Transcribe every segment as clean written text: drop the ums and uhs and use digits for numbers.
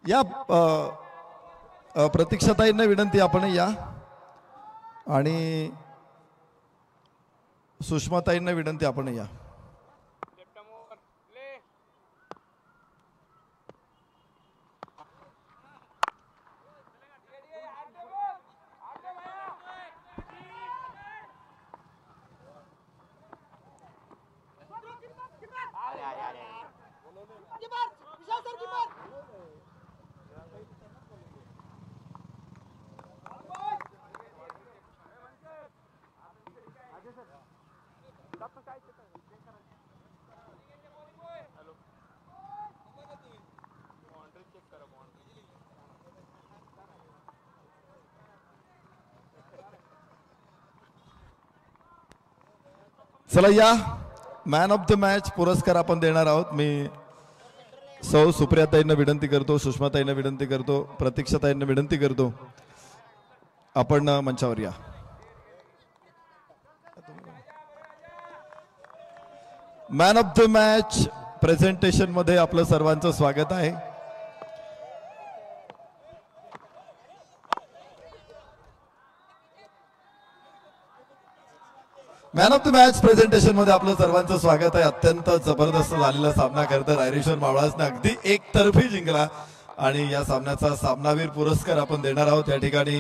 या प्रतीक्षाताईंना विनंती आपण या आणि सुषमाताईंना विनंती आपण या. चला या मॅन ऑफ द मॅच पुरस्कार आपण देणार आहोत. मी सौ सुप्रियाताईंना विनंती करतो, सुषमाताईंना विनंती करतो, प्रतीक्षाताईंना विनंती करतो आपण मंचावर या. Man of the match presentation मध्ये आपलं सर्वांचं स्वागत आहे. Man of the match presentation मध्ये आपलं सर्वांचं स्वागत आहे. अत्यंत जबरदस्त झालेला सामना करता रायरेश्वर मावळासने अगदी एकतर्फी जिंकला आणि या सामन्याचा सामनावीर पुरस्कार आपण देणार आहोत. या ठिकाणी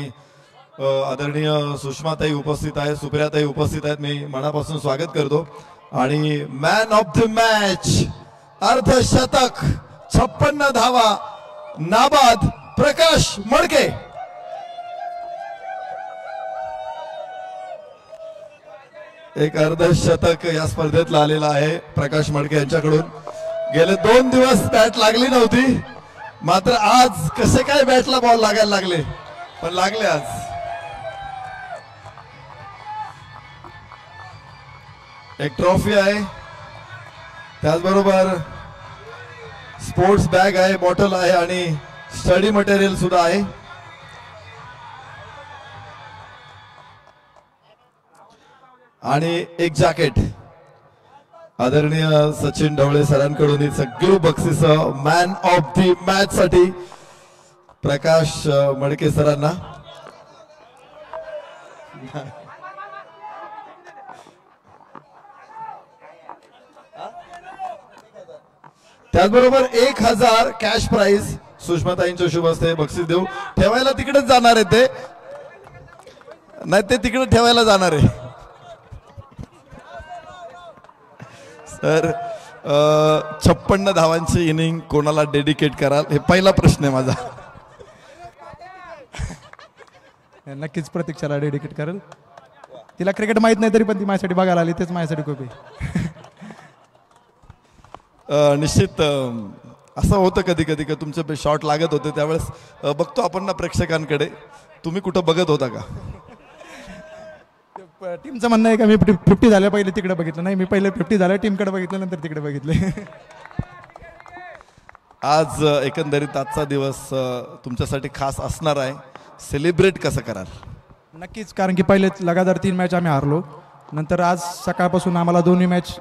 आदरणीय सुषमाताई उपस्थित आहेत, सुप्रियाताई उपस्थित आहेत. मी मनापासून स्वागत करतो. आणि मॅन ऑफ द मॅच अर्धशतक 56 धावा नाबाद प्रकाश मडके. एक अर्धशतक या स्पर्धेतला आलेला आहे प्रकाश मडके यांच्याकडून. गेले 2 दिवस बॅट लागली नव्हती, मात्र आज कसे काय बॅटला बॉल लागायला लागले, पण लागले आज. एक ट्रॉफी आहे, त्याचबरोबर स्पोर्ट्स बॅग आहे, बॉटल आहे आणि स्टडी मटेरियल सुद्धा आहे. आणि एक जॅकेट आदरणीय सचिन ढवळे सरांकडून ही सगळी बक्षीस मॅन ऑफ द मॅच साठी प्रकाश मडके सरांना. त्याचबरोबर 1000 कॅश प्राइज सुषमाताईंच्या शुभ हस्ते बक्षीस देऊ. ठेवायला तिकडेच जाणार आहे ते, नाही ते तिकडे ठेवायला जाणार आहे. तर 56 धावांची इनिंग कोणाला डेडिकेट कराल, हे पहिला प्रश्न आहे माझा. नक्कीच प्रतीक्षाला डेडिकेट करेल. तिला क्रिकेट माहित नाही तरी पण ती माझ्यासाठी बघायला आली, तेच माझ्यासाठी खूप आहे. निश्चित असं होतं कधी कधी का तुमचे शॉट लागत होते, त्यावेळेस बघतो आपण ना प्रेक्षकांकडे, तुम्ही कुठं बघत होता का? टीमचं म्हणणं आहे का मी 50 झाल्या पहिले तिकडे बघितलं, नाही मी पहिले 50 झाल्या टीमकडे बघितलं नंतर तिकडे बघितले. आज एकंदरीत आजचा दिवस तुमच्यासाठी खास असणार आहे. सेलिब्रेट कसं कराल? नक्कीच, कारण की पहिले लगातार 3 मॅच आम्ही हारलो, नंतर आज सकाळपासून आम्हाला 2 मॅच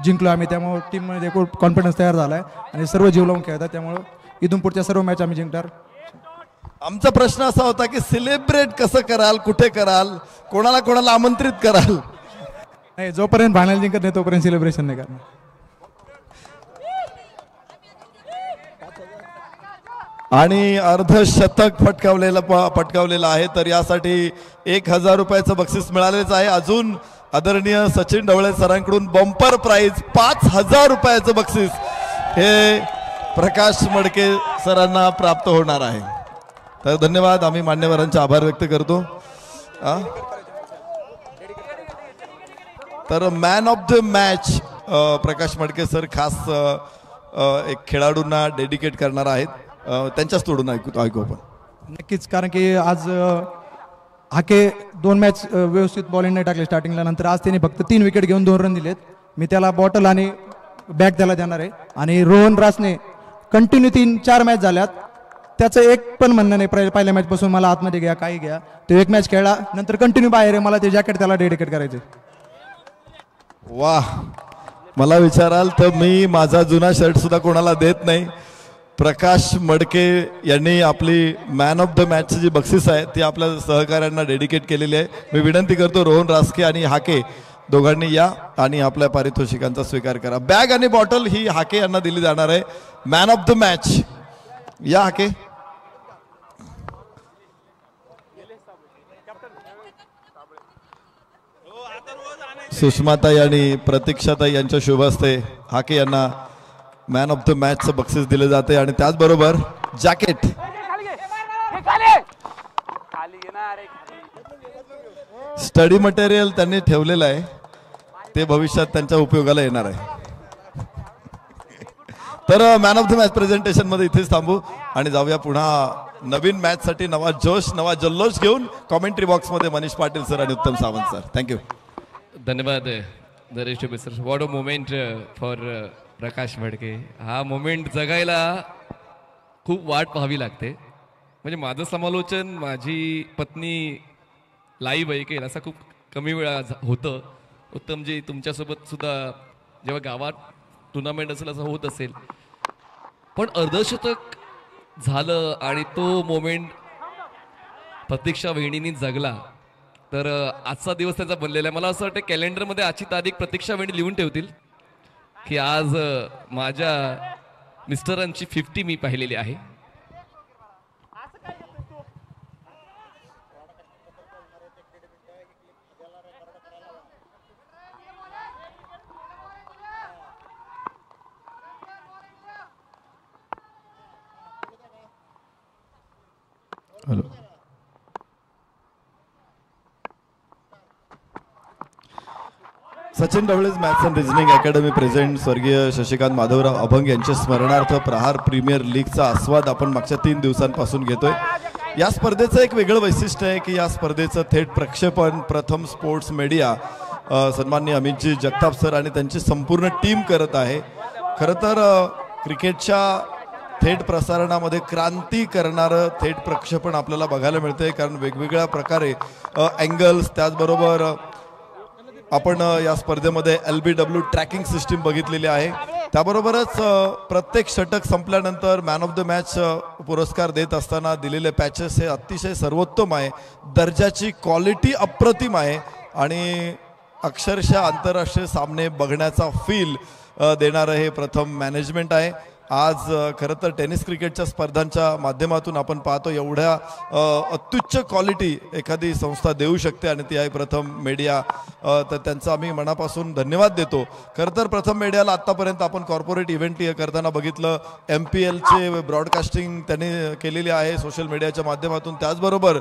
जिंकलो आम्ही, त्यामुळे टीममध्ये खूप कॉन्फिडन्स तयार झाला आहे आणि सर्व जीव लावून खेळतात, त्यामुळे इथून पुढच्या सर्व मॅच आम्ही जिंकणार. आमचा प्रश्न असा होता की सेलिब्रेट कसं कराल, कुठे कराल, कोणाला कोणाला आमंत्रित कराल? नाही, जोपर्यंत फायनल जिंकत नाही तोपर्यंत सेलिब्रेशन नाही करणार. आणि अर्धशतक पटकावलेलं आहे, तर यासाठी 1000 रुपयाचं बक्षीस मिळालेच आहे. अजून आदरणीय सचिन ढवळे सरांकडून बंपर प्राइज 5000 रुपयाचं बक्षीस हे प्रकाश मडके सरांना प्राप्त होणार आहे. तर धन्यवाद, आम्ही मान्यवरांचे आभार व्यक्त करतो. तर मॅन ऑफ द मॅच प्रकाश मडके सर खास एक खेळाडूंना डेडिकेट करणार आहेत, त्यांच्याच तोडून ऐकू आपण. नक्कीच, कारण की आज हाके 2 मॅच व्यवस्थित बॉलिंग नाही टाकले स्टार्टिंगला, नंतर आज त्यांनी फक्त 3 विकेट घेऊन 2 रन दिलेत. मी त्याला बॉटल आणि बॅग त्याला देणार आहे. आणि रोहन रासने कंटिन्यू 3-4 मॅच झाल्यात, त्याचं एक पण म्हणणं नाही पहिल्या मॅच पासून मला आतमध्ये घ्या काही घ्या, तो 1 मॅच खेळला नंतर कंटिन्यू बाहेर आहे, मला ते जॅकेट त्याला डेडिकेट करायचे. वाह, मला विचाराल तर मी माझा जुना शर्ट सुद्धा कोणाला देत नाही, प्रकाश मडके यांनी आपली मॅन ऑफ द मॅचची जी बक्षीस आहे ती आपल्या सहकाऱ्यांना डेडिकेट केलेली आहे. मी विनंती करतो रोहन रासके आणि हाके दोघांनी या आणि आपल्या पारितोषिकांचा स्वीकार करा. बॅग आणि बॉटल ही हाके यांना दिली जाणार आहे. मॅन ऑफ द मॅच या हाके. सुषमाताई आणि प्रतीक्षाताई यांच्या शुभ हस्ते हाके यांना मॅन ऑफ द मॅचचं बक्षीस दिले जाते आणि त्याचबरोबर जॅकेट. स्टडी मटेरियल त्यांनी ठेवलेलं आहे ते भविष्यात त्यांच्या उपयोगाला येणार आहे. तर man of the match presentation मध्ये इथेच थांबू आणि जाऊया पुन्हा नवीन मॅच साठी नवा जोश नवा जल्लोष घेऊन कॉमेंट्री बॉक्स मध्ये मनीष पाटील सर आणि उत्तम सावंत सर. थँक्यू. धन्यवाद Naresh sir. What a moment for Prakash Madke. हा मोमेंट जगायला खूप वाट पाहावी लागते. म्हणजे माझं समालोचन माझी पत्नी लाईव्ह ऐकेल असं खूप कमी वेळा होतं. उत्तमजी तुमच्यासोबत सुद्धा जेव्हा गावात टुर्नामेंट असेल असं होत असेल, पण अर्धशतक झालं आणि तो मोमेंट प्रतीक्षा वहिनींनी जगला. तर आजचा दिवस त्याचा बनलेला आहे. मला असं वाटतं कॅलेंडरमध्ये आजची तारीख प्रतीक्षा वहिनी लिहून ठेवतील की आज माझ्या मिस्टरांची 50 मी पाहिलेली आहे. Hello. Sachin Dhawale's maths and reasoning academy present स्वर्गीय शशिकांत माधवराव अभंग यांच्या स्मरणार्थ प्रहार प्रीमियर लीगचा आस्वाद आपण मागच्या 3 दिवसांपासून घेतोय. या स्पर्धेचं एक वेगळं वैशिष्ट्य आहे की या स्पर्धेचं थेट प्रक्षेपण प्रथम स्पोर्ट्स मीडिया सन्माननीय अमितजी जगताप सर आणि त्यांची संपूर्ण टीम करत आहे. खरं तर क्रिकेटच्या थेट प्रसारणामध्ये क्रांती करणारं थेट प्रक्षेपण आपल्याला बघायला मिळतंय, कारण वेगवेगळ्या प्रकारे अँगल्स, त्याचबरोबर आपण या स्पर्धेमध्ये LBW ट्रॅकिंग सिस्टीम बघितलेली आहे. त्याबरोबरच प्रत्येक षटक संपल्यानंतर मॅन ऑफ द मॅच पुरस्कार देत असताना दिलेले पॅचेस हे अतिशय सर्वोत्तम आहे. दर्जाची क्वालिटी अप्रतिम आहे आणि अक्षरशः आंतरराष्ट्रीय सामने बघण्याचा फील देणारं हे प्रथम मॅनेजमेंट आहे. आज खरं तर टेनिस क्रिकेटच्या स्पर्धांच्या माध्यमातून आपण पाहतो एवढ्या अत्युच्च क्वालिटी एखादी संस्था देऊ शकते आणि ती आहे प्रथम मीडिया. तर त्यांचा आम्ही मनापासून धन्यवाद देतो. खरं तर प्रथम मीडियाला आत्तापर्यंत आपण कॉर्पोरेट इव्हेंट करताना बघितलं, MPLचे ब्रॉडकास्टिंग त्यांनी केलेली आहे सोशल मीडियाच्या माध्यमातून. त्याचबरोबर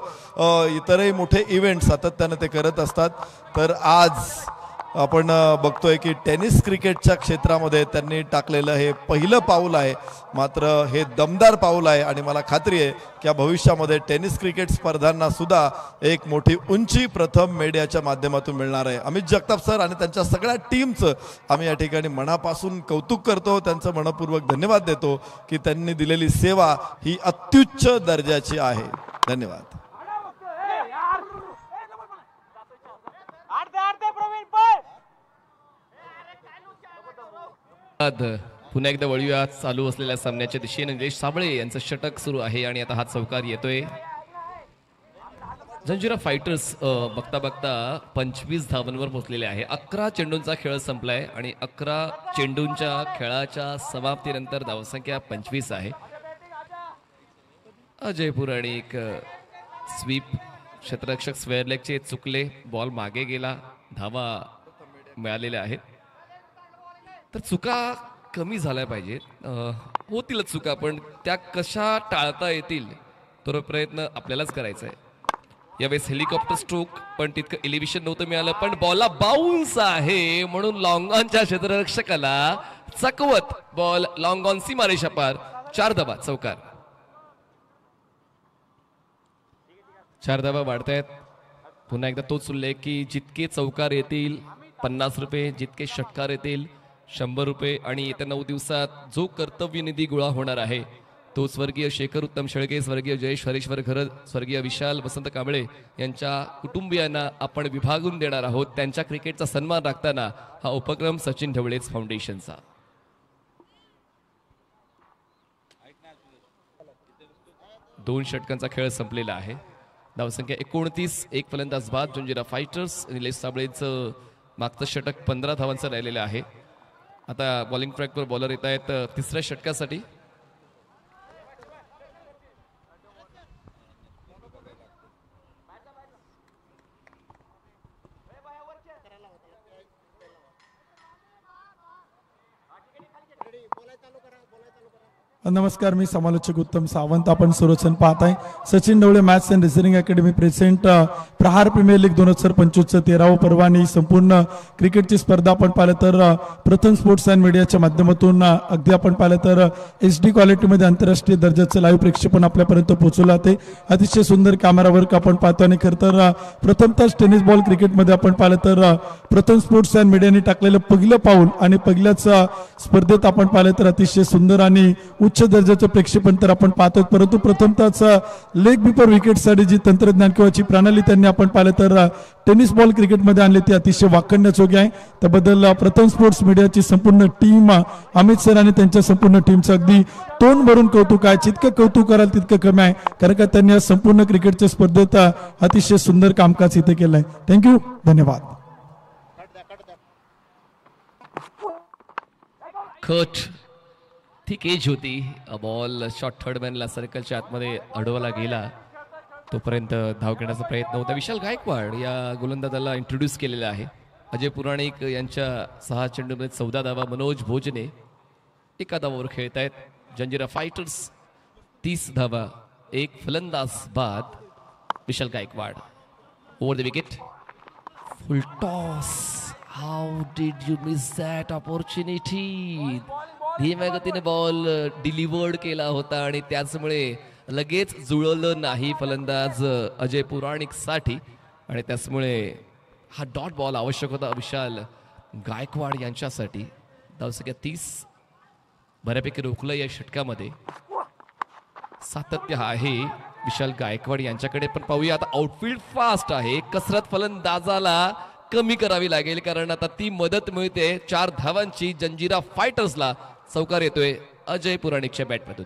इतरही मोठे इव्हेंट सातत्यानं ते करत असतात. तर आज आपण बघतोय की टेनिस क्रिकेटच्या क्षेत्रामध्ये त्यांनी टाकलेलं हे पहिलं पाऊल आहे. मात्र हे दमदार पाऊल आहे आणि मला खात्री आहे की या भविष्यामध्ये टेनिस क्रिकेट स्पर्धांना सुद्धा एक मोठी उंची प्रथम मीडियाच्या माध्यमातून मिळणार आहे. अमित जगताप सर आणि त्यांच्या सगळ्या टीमचं आम्ही या ठिकाणी मनापासून कौतुक करतो, त्यांचं मनपूर्वक धन्यवाद देतो की त्यांनी दिलेली सेवा ही अत्युच्च दर्जाची आहे. धन्यवाद. पुन्हा एकदा वळूया चालू असलेल्या सामन्याच्या दिशेने. निलेश साबळे यांचं षटक सुरू आहे आणि आता हा चौकार येतोय. जंजिरा फायटर्स बघता बघता 25 धावांवर पोहोचलेले आहे. 11 चेंडूंचा खेळ संपलाय आणि 11 चेंडूंच्या खेळाच्या समाप्तीनंतर धावसंख्या 25 आहे. अजयपूर आणि एक स्वीप. क्षेत्ररक्षक स्क्वेअर लेगचे चुकले, बॉल मागे गेला, धावा मिळालेल्या आहेत. तर चुका कमी झाल्या पाहिजेत. होतीलच चुका, पण त्या कशा टाळता येतील तो प्रयत्न आपल्यालाच करायचा आहे. यावेळेस हेलिकॉप्टर स्ट्रोक पण तितकं एलिव्हेशन नव्हतं मिळालं, पण बॉलला बाउन्स आहे म्हणून लॉंग ऑनच्या क्षेत्ररक्षकाला चकवत बॉल लॉंग ऑन सीमारेषा पार. 4 धावा चौकार. 4 धावा वाढतायत. पुन्हा एकदा तोच उल्लेख की जितके चौकार येतील 50 रुपये, जितके षटकार येतील 100 रुपये आणि येत्या 9 दिवसात जो कर्तव्य निधी गोळा होणार आहे तो स्वर्गीय शेखर उत्तम शेळके, स्वर्गीय जयेश हरेश्वर घरत, स्वर्गीय विशाल वसंत कांबळे यांच्या कुटुंबियांना आपण विभागून देणार आहोत. त्यांच्या क्रिकेटचा सन्मान राखताना हा उपक्रम सचिन ढवळेज फाउंडेशनचा. 2 षटकांचा खेळ संपलेला आहे. धावसंख्या 29. एक फलंदाज बाद. जंजिरा फायटर्स निलेश साबळेचं मागचं षटक 15 धावांचं राहिलेलं आहे. आता बॉलिंग ट्रॅकवर बॉलर येत आहेत तिसऱ्या षटकासाठी. नमस्कार, मी समालोचक उत्तम सावंत. आपण सर्वजण पाहताय Sachin Dhawale maths and reasoning academy present Prahar premier league 2025चं 13वं पर्व आणि संपूर्ण क्रिकेटची स्पर्धा आपण पाहिलं तर प्रथम स्पोर्ट्स अँड मीडियाच्या माध्यमातून अगदी आपण पाहिलं तर HD क्वालिटीमध्ये आंतरराष्ट्रीय दर्जाचं लाईव्ह प्रेक्षेपण आपल्यापर्यंत पोहोचवलं ते अतिशय सुंदर कॅमेरा वर्क आपण पाहतो. आणि खरं तर प्रथमतः टेनिस बॉल क्रिकेटमध्ये आपण पाहिलं तर प्रथम स्पोर्ट्स अँड मीडियाने टाकलेलं पहिलं पाऊल आणि पहिल्याच स्पर्धेत आपण पाहिलं तर अतिशय सुंदर आणि उच्च दर्जाचं प्रेक्षेपण तर आपण पाहतो. परंतु प्रथमतःच लेग बिफोर विकेटसाठी जी तंत्रज्ञान किंवा जी प्रणाली त्यांनी आपण पाहिलं तर टेनिस बॉल क्रिकेटमध्ये आणली ती अतिशय वाखाणण्याजोगी आहे. त्याबद्दल प्रथम स्पोर्ट्स मीडियाची संपूर्ण टीम, अमित सर आणि त्यांच्या संपूर्ण टीमचं अगदी तोंड भरून कौतुक आहे. जितकं कौतुक कराल तितकं कमी आहे, कारण का त्यांनी संपूर्ण क्रिकेटच्या स्पर्धेत अतिशय सुंदर कामकाज इथे केलं आहे. थँक्यू, धन्यवाद. खट ठीक एज होती. बॉल शॉर्ट थर्ड मॅनला सर्कलच्या आतमध्ये अडवला गेला, तोपर्यंत धाव घेण्याचा प्रयत्न होता. विशाल गायकवाड या गोलंदाजाला इंट्रोड्यूस केलेला आहे. अजय पुराणिक यांच्या 6 चेंडूमध्ये 14 धावा. मनोज भोजने 1 धावावर खेळत आहेत. जंजिरा फायटर्स 30 धावा. एक फलंदाज बाद. Vishal Gaikwad over the wicket. Full toss. How did you miss that opportunity. धीम्या गतीने बॉल डिलिव्हर्ड केला होता आणि त्याचमुळे लगेच जुळवलं नाही फलंदाज अजय पुराणिक साठी आणि त्याचमुळे हा डॉट बॉल आवश्यक होता विशाल गायकवाड यांच्यासाठी. धावसंख्या 30. बऱ्यापैकी रोखलं या षटकामध्ये. सातत्य आहे विशाल गायकवाड यांच्याकडे. पण पाहूया आता आउटफील्ड फास्ट आहे. कसरत फलंदाजाला कमी करावी लागेल, कारण आता ती मदत मिळते 4 धावांची. जंजिरा फायटर्सला चौकार येतोय अजय पुराणिकच्या बॅटमधून.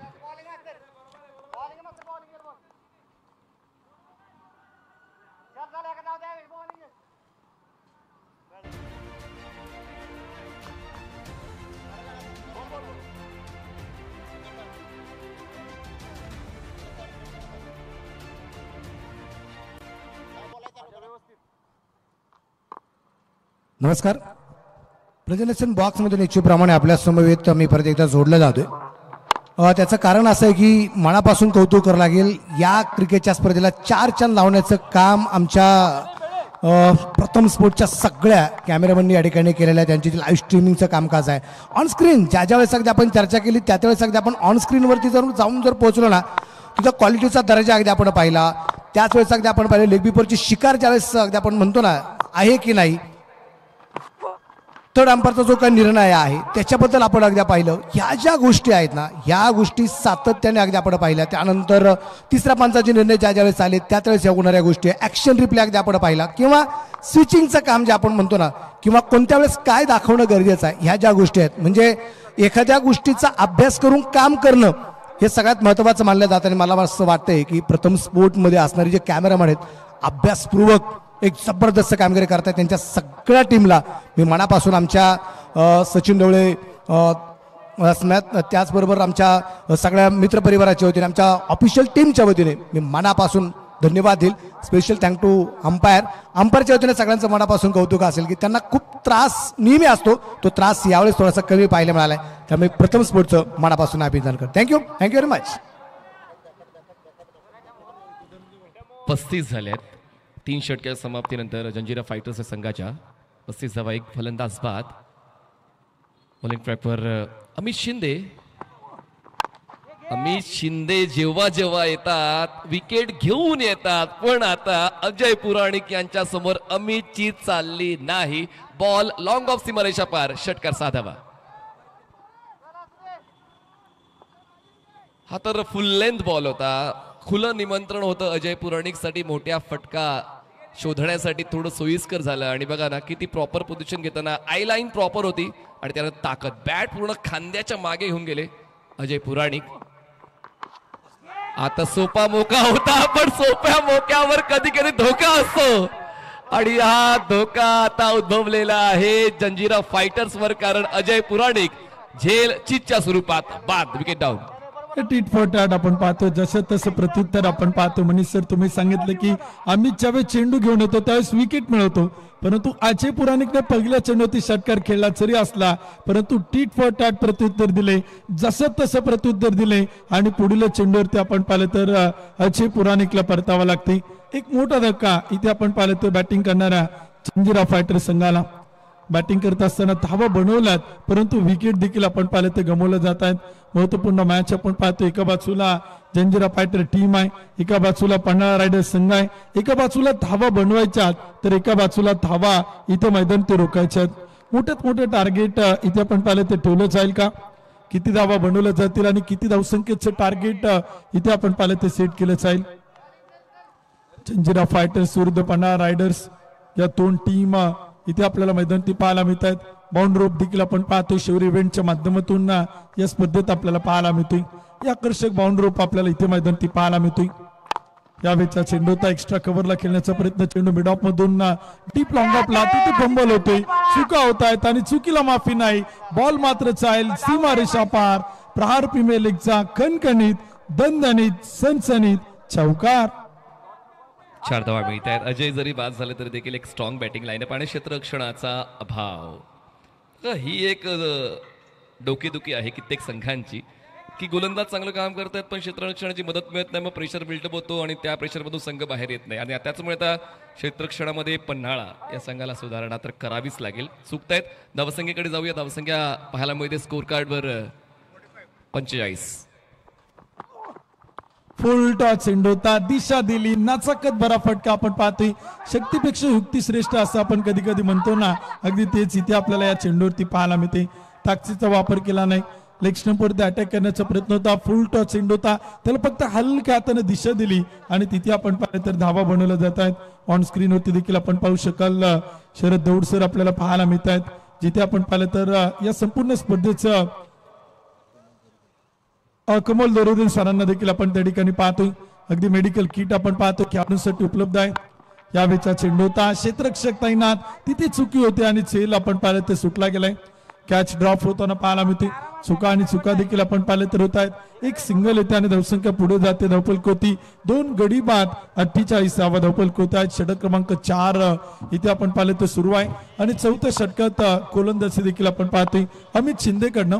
नमस्कार. प्रेझेंटेशन बॉक्समध्ये निश्चितप्रमाणे आपल्या समवेत मी परत एकदा जोडला जातोय. त्याचं कारण असं आहे की मनापासून कौतुक करावं लागेल. या क्रिकेटच्या स्पर्धेला 4 चांद लावण्याचं काम आमच्या प्रथम स्पोर्टच्या सगळ्या कॅमेरामॅननी या ठिकाणी केलेलं आहे. त्यांची लाईव्ह स्ट्रीमिंगचं कामकाज आहे. ऑन स्क्रीन ज्या वेळेस अगदी आपण चर्चा केली त्या वेळेस अगदी आपण ऑन स्क्रीनवरती जाऊन पोहोचलो ना, तिथं क्वालिटीचा दर्जा अगदी आपण पाहिला. त्याच वेळेस अगदी आपण पाहिलं लेग बिफोरची शिकार ज्यावेळेस अगदी आपण म्हणतो ना आहे की नाही, थर्ड अंपायरचा जो काही निर्णय आहे त्याच्याबद्दल आपण अगदी पाहिलं. ह्या ज्या गोष्टी आहेत ना, ह्या गोष्टी सातत्याने अगदी आपण पाहिल्या. त्यानंतर तिसऱ्या पंचाचे निर्णय ज्या वेळेस आले त्यावेळेस या होणाऱ्या गोष्टी, ऍक्शन रिप्ले अगदी आपण पाहिला, किंवा स्विचिंगचं काम जे आपण म्हणतो ना, किंवा कोणत्या वेळेस काय दाखवणं गरजेचं आहे, ह्या ज्या गोष्टी आहेत. म्हणजे एखाद्या गोष्टीचा अभ्यास करून काम करणं हे सगळ्यात महत्त्वाचं मानलं जातं. आणि मला असं वाटतंय की प्रथम स्पोर्टमध्ये असणारे जे कॅमेरामॅन आहेत अभ्यासपूर्वक एक जबरदस्त कामगिरी करतात. त्यांच्या सगळ्या टीमला मी मनापासून आमच्या सचिन ढवळे त्याचबरोबर आमच्या सगळ्या मित्रपरिवाराच्या वतीने, आमच्या ऑफिशियल टीमच्या वतीने मी मनापासून धन्यवाद देईल. स्पेशल थँक टू अंपायरच्या वतीने सगळ्यांचं मनापासून कौतुक असेल की त्यांना खूप त्रास नेहमी असतो, तो त्रास यावेळेस थोडासा कमी पाहायला मिळाला आहे. त्यामुळे प्रथम स्पोर्टचं मनापासून अभिनंदन करतो. Thank you very much. 35 झाल्यात 3 षटकाच्या समाप्तीनंतर जंजिरा फायटर्स संघाच्या 35 धावा. एक फलंदाज बाद. बॉलिंग ट्रॅकवर अमित शिंदे जेव्हा जेव्हा येतात विकेट घेऊन येतात, पण आता अजय पुराणिक यांच्या समोर अमितची चालली नाही. बॉल लॉंग ऑफ सीमारेषा पार. षटकार 6 धावा. हा तर फुल लेंथ बॉल होता. खुलं निमंत्रण होतं अजय पुराणिक साठी. मोठ्या फटका शोधण्यासाठी थोडं सोयीस्कर झालं. आणि बघा ना किती प्रॉपर पोझिशन घेताना आय लाईन प्रॉपर होती आणि त्यानं ताकद बॅट पूर्ण खांद्याच्या मागे घेऊन गेले अजय पुराणिक. आता सोपा मोका होता, पण सोप्या मोक्यावर कधी कधी धोका असतो आणि हा धोका आता उद्भवलेला आहे जंजिरा फायटर्स वर, कारण अजय पुराणिक झेल चीजच्या स्वरूपात बाद, wicket down. Tit for tat आपण पाहतो, जसं तसं प्रत्युत्तर आपण पाहतो. मनीष सर, तुम्ही सांगितलं की आम्ही ज्यावेळेस चेंडू घेऊन येतो त्यावेळेस विकेट मिळवतो, परंतु अजय पुराणिकने पहिल्या चेंडूवरती षटकार खेळला जरी असला, परंतु टीट फॉर टॅट प्रत्युत्तर दिले, जसं तसं प्रत्युत्तर दिले आणि पुढील चेंडूवरती आपण पाहिलं तर अजय पुराणिकला परतावा लागते. एक मोठा धक्का इथे आपण पाहिलं तर बॅटिंग करणाऱ्या जंजिरा फायटर संघाला. बॅटिंग करत असताना धावा बनवल्यात, परंतु विकेट देखील आपण पाहिलं तर गमावलं जात आहेत. महत्वपूर्ण मॅच आपण पाहतो, एका बाजूला जंजिरा फायटर टीम आहे, एका बाजूला पन्हाळा रायडर्स संघ आहे. एका बाजूला धावा बनवायच्या तर एका बाजूला धावा इथे मैदान ते रोखायच्या. मोठ्यात मोठं टार्गेट इथे आपण पाहिलं तर ठेवलं जाईल का, किती धावा बनवल्या जातील आणि किती धावसंख्येचं टार्गेट इथे आपण पाहिलं ते सेट केलं जाईल. जंजिरा फायटर्स विरुद्ध पन्हाळा रायडर्स या दोन टीम इथे आपल्याला मैदानी पाहायला मिळत आहेत. बाउंड रोप देखील आपण पाहतोय शौर्य इव्हेंटच्या माध्यमातून या स्पर्धेत आपल्याला पाहायला मिळतोय. या आकर्षक बाउंड रोप आपल्याला इथे मैदानी पाहायला मिळतोय. यावेळेचा चेंडू होता एक्स्ट्रा कव्हरला खेळण्याचा प्रयत्न, चेंडू मिड ऑफ मधून डीप लॉंग ऑफला तिथे फंबल होतोय, चुका होत आहेत आणि चुकीला माफी नाही. बॉल मात्र चालेल सीमा रेषा पार. प्रहार प्रीमियर लीगचा खणखणीत दणदणीत सनसनीत चौकार. 4 धावा मिळत आहेत. अजय जरी बाद झाले तरी देखील एक स्ट्रॉंग बॅटिंग लाईनअप आणि क्षेत्ररक्षणाचा अभाव, ही एक डोकेदुखी आहे कित्येक संघांची की गोलंदाज चांगलं काम करतात पण क्षेत्ररक्षणाची मदत मिळत नाही, मग प्रेशर बिल्डअप होतो आणि त्या प्रेशरमधून संघ बाहेर येत नाही. आणि त्याचमुळे आता क्षेत्ररक्षणामध्ये पन्हाळा या संघाला सुधारणा तर करावीच लागेल. चुकतायत. धावसंख्येकडे जाऊया. धावसंख्या पाहायला मिळते स्कोर कार्डवर 45. फुल टॉस चेंडू होता, दिशा दिली, नाचकत भरा फटका आपण पाहतोय. शक्तीपेक्षा युक्ती श्रेष्ठ असं आपण कधी कधी म्हणतो ना, अगदी तेच इथे आपल्याला या चेंडूवरती पाहायला मिळते. ताकदीचा वापर केला नाही, लेग स्टंपवरती अटॅक करण्याचा प्रयत्न होता. फुल टॉस चेंडू होता, त्याला फक्त हलक्या हाताने दिशा दिली आणि तिथे आपण पाहिलं तर धावा बनवल्या जात आहेत. ऑन स्क्रीन वरती देखील आपण पाहू शकाल शरद दौड सर आपल्याला पाहायला मिळत आहेत, जिथे आपण पाहिलं तर या संपूर्ण स्पर्धेचं कमल दरोदे सरांना देखील आपण त्या ठिकाणी पाहतोय. अगदी मेडिकल किट आपण पाहतो खेळाडूंसाठी उपलब्ध आहे. यावेळेचा चेंडू होता, क्षेत्ररक्षक तैनात, तिथे चुकी होते आणि चेल आपण पाहिलं ते सुटला गेलाय. कॅच ड्रॉप होताना पाहायला मिळते. चुका आणि चुका देखील आपण पाहिलं तर होत आहेत. एक सिंगल येते आणि धावसंख्या पुढे जाते. धावफलक होती 2 गडी बाद 48वा धावफलक होत आहेत. षटक क्रमांक 4 इथे आपण पाहिलं तर सुरू आहे आणि चौथ्या षटकात गोलंदाजी देखील आपण पाहतोय अमित शिंदेकडनं.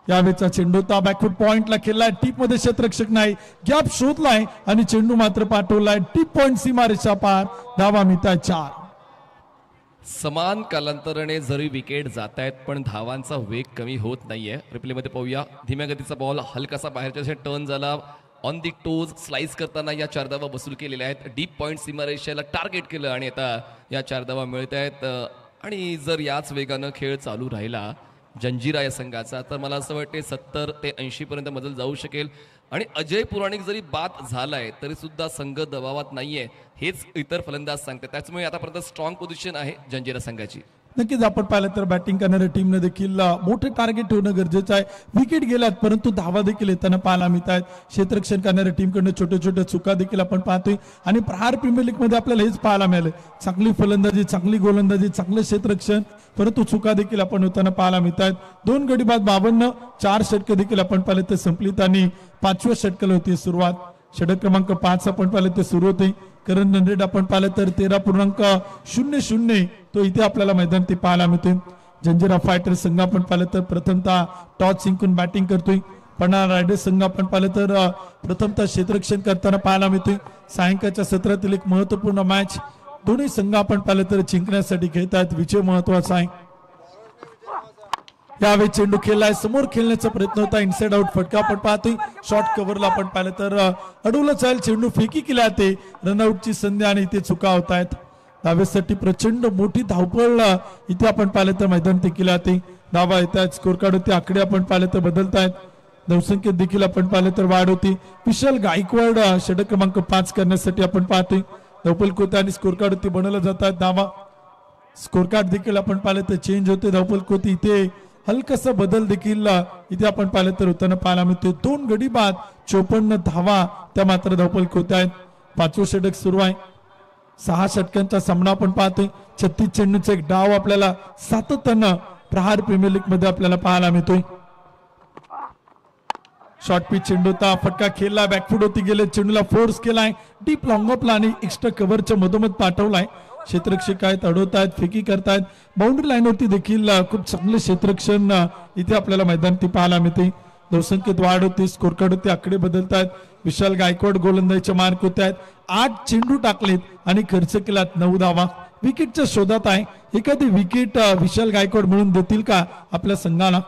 यावेळेचा चेंडू होता, बॅकफुट पॉइंटला खेळलाय, टीप मध्ये क्षेत्ररक्षक नाही, गॅप शोधलाय आणि चेंडू मात्र पाठवलाय टीप पॉइंट सीमारेषा पार. धावा मिळताय 4. समान कालांतराने जरी विकेट जात आहेत पण धावांचा वेग कमी होत नाहीये. रिप्लेमध्ये पाहूया. धीम्या गतीचा बॉल हलकासा बाहेरच्या टर्न झाला, ऑन दी टोज स्लाइस करताना या 4 धावा वसूल केलेल्या आहेत. डीप पॉइंट सीमारेषेला टार्गेट केलं आणि आता या 4 धावा मिळत आहेत. आणि जर याच वेगानं खेळ चालू राहिला जंजिरा या संघाचा तर मला असं वाटते 70 ते 80 पर्यंत मजल जाऊ शकेल. आणि अजय पुराणिक जरी बाद झालाय तरी सुद्धा संघ दबावात नाहीये हेच इतर फलंदाज सांगतात. त्याच्यामुळे आतापर्यंत स्ट्रॉंग पोझिशन आहे जंजिरा संघाची. नक्कीच आपण पाहिलं तर बॅटिंग करणाऱ्या टीमने देखील मोठे टार्गेट ठेवणं गरजेचं आहे. विकेट गेल्यात परंतु धावा देखील येताना पाहायला मिळत आहेत. क्षेत्ररक्षण करणाऱ्या टीमकडनं छोट्या छोट्या चुका देखील आपण पाहतोय आणि प्रहार प्रीमियर लीग मध्ये आपल्याला हेच पाहायला मिळालं. चांगली फलंदाजी, चांगली गोलंदाजी, चांगलं क्षेत्ररक्षण, परंतु चुका देखील आपण होताना पाहायला मिळत आहेत. 2 गडी बाद 52, 4 षटकं देखील आपण पाहिलं तर संपलीत आणि 5व्या षटकाला होती सुरुवात. षटक क्रमांक 5 आपण पाहिलं ते सुरू होते. करंट रन रेट आपण पाहिलं तर 13.00 तो इथे आपल्याला मैदान ते पाहायला मिळतोय. जंजिरा फायटर्स संघ आपण पाहिलं तर प्रथमतः टॉस जिंकून बॅटिंग करतोय. पन्हाळा रायडर्स संघ आपण पाहिलं तर प्रथमतः क्षेत्ररक्षण करताना पाहायला मिळतोय. सायंकाळच्या सत्रातील एक महत्वपूर्ण मॅच दोन्ही संघ आपण पाहिलं तर जिंकण्यासाठी खेळत आहेत. विजय महत्वाचा आहे. यावेळी चेंडू खेळलाय, समोर खेळण्याचा प्रयत्न होता, इनसाइड आउट फटका आपण पाहतोय. शॉर्ट कव्हरला आपण पाहिलं तर अडवलं जाईल, चेंडू फेकी केला ते रनआउटची संधी आणि इथे चुका होत आहेत. धावेसाठी प्रचंड मोठी धावपळ इथे आपण पाहिलं तर मैदान ते केला ते धावा येत आहेत. स्कोर कार्ड होते, आकडे आपण पाहिलं तर बदलत आहेत. धावसंख्येत देखील आपण पाहिलं तर वाढ होती. विशाल गायकवाड षटक क्रमांक 5 करण्यासाठी आपण पाहतोय. धावफलक होते आणि स्कोर कार्ड होते बनवलं जातात. धावा स्कोर कार्ड देखील आपण पाहिलं तर चेंज होते. धावफलक होती इथे हलकासा बदल देखील इथे आपण पाहिलं तर होताना पाहायला मिळतोय. 2 गडी बाद 54 धावा त्या मात्र धावफलक होत आहेत. 5वं षटक सुरू आहे. 6 षटकांचा सामना आपण पाहतोय. 36 चेंडूचा एक डाव आपल्याला सातत्यानं प्रहार प्रीमियर लीग मध्ये आपल्याला पाहायला मिळतोय. शॉर्ट पिच चेंडू होता, फटका खेळला, बॅकफूट होती गेले, चेंडूला फोर्स केलाय, डीप लॉंग ऑफला आणि एक्स्ट्रा कव्हरच्या मधोमध पाठवलाय. क्षेत्ररक्षक आहेत, अडवतायत, फेकी करतायत. बाउंड्री लाईनवरती देखील खूप चांगले क्षेत्ररक्षण इथे आपल्याला मैदानात पाहायला मिळते. धावसंख्येत वाढ होते, स्कोर कार्ड होते, आकडे बदलतायत. विशाल गायकवाड गोलंदाजीच्या मार्क होत आहेत. 8 चेंडू टाकलेत आणि खर्च केलात 9 धावा. विकेटच्या शोधात आहे. एखादी विकेट विशाल गायकवाड मिळून देतील का आपल्या संघाला?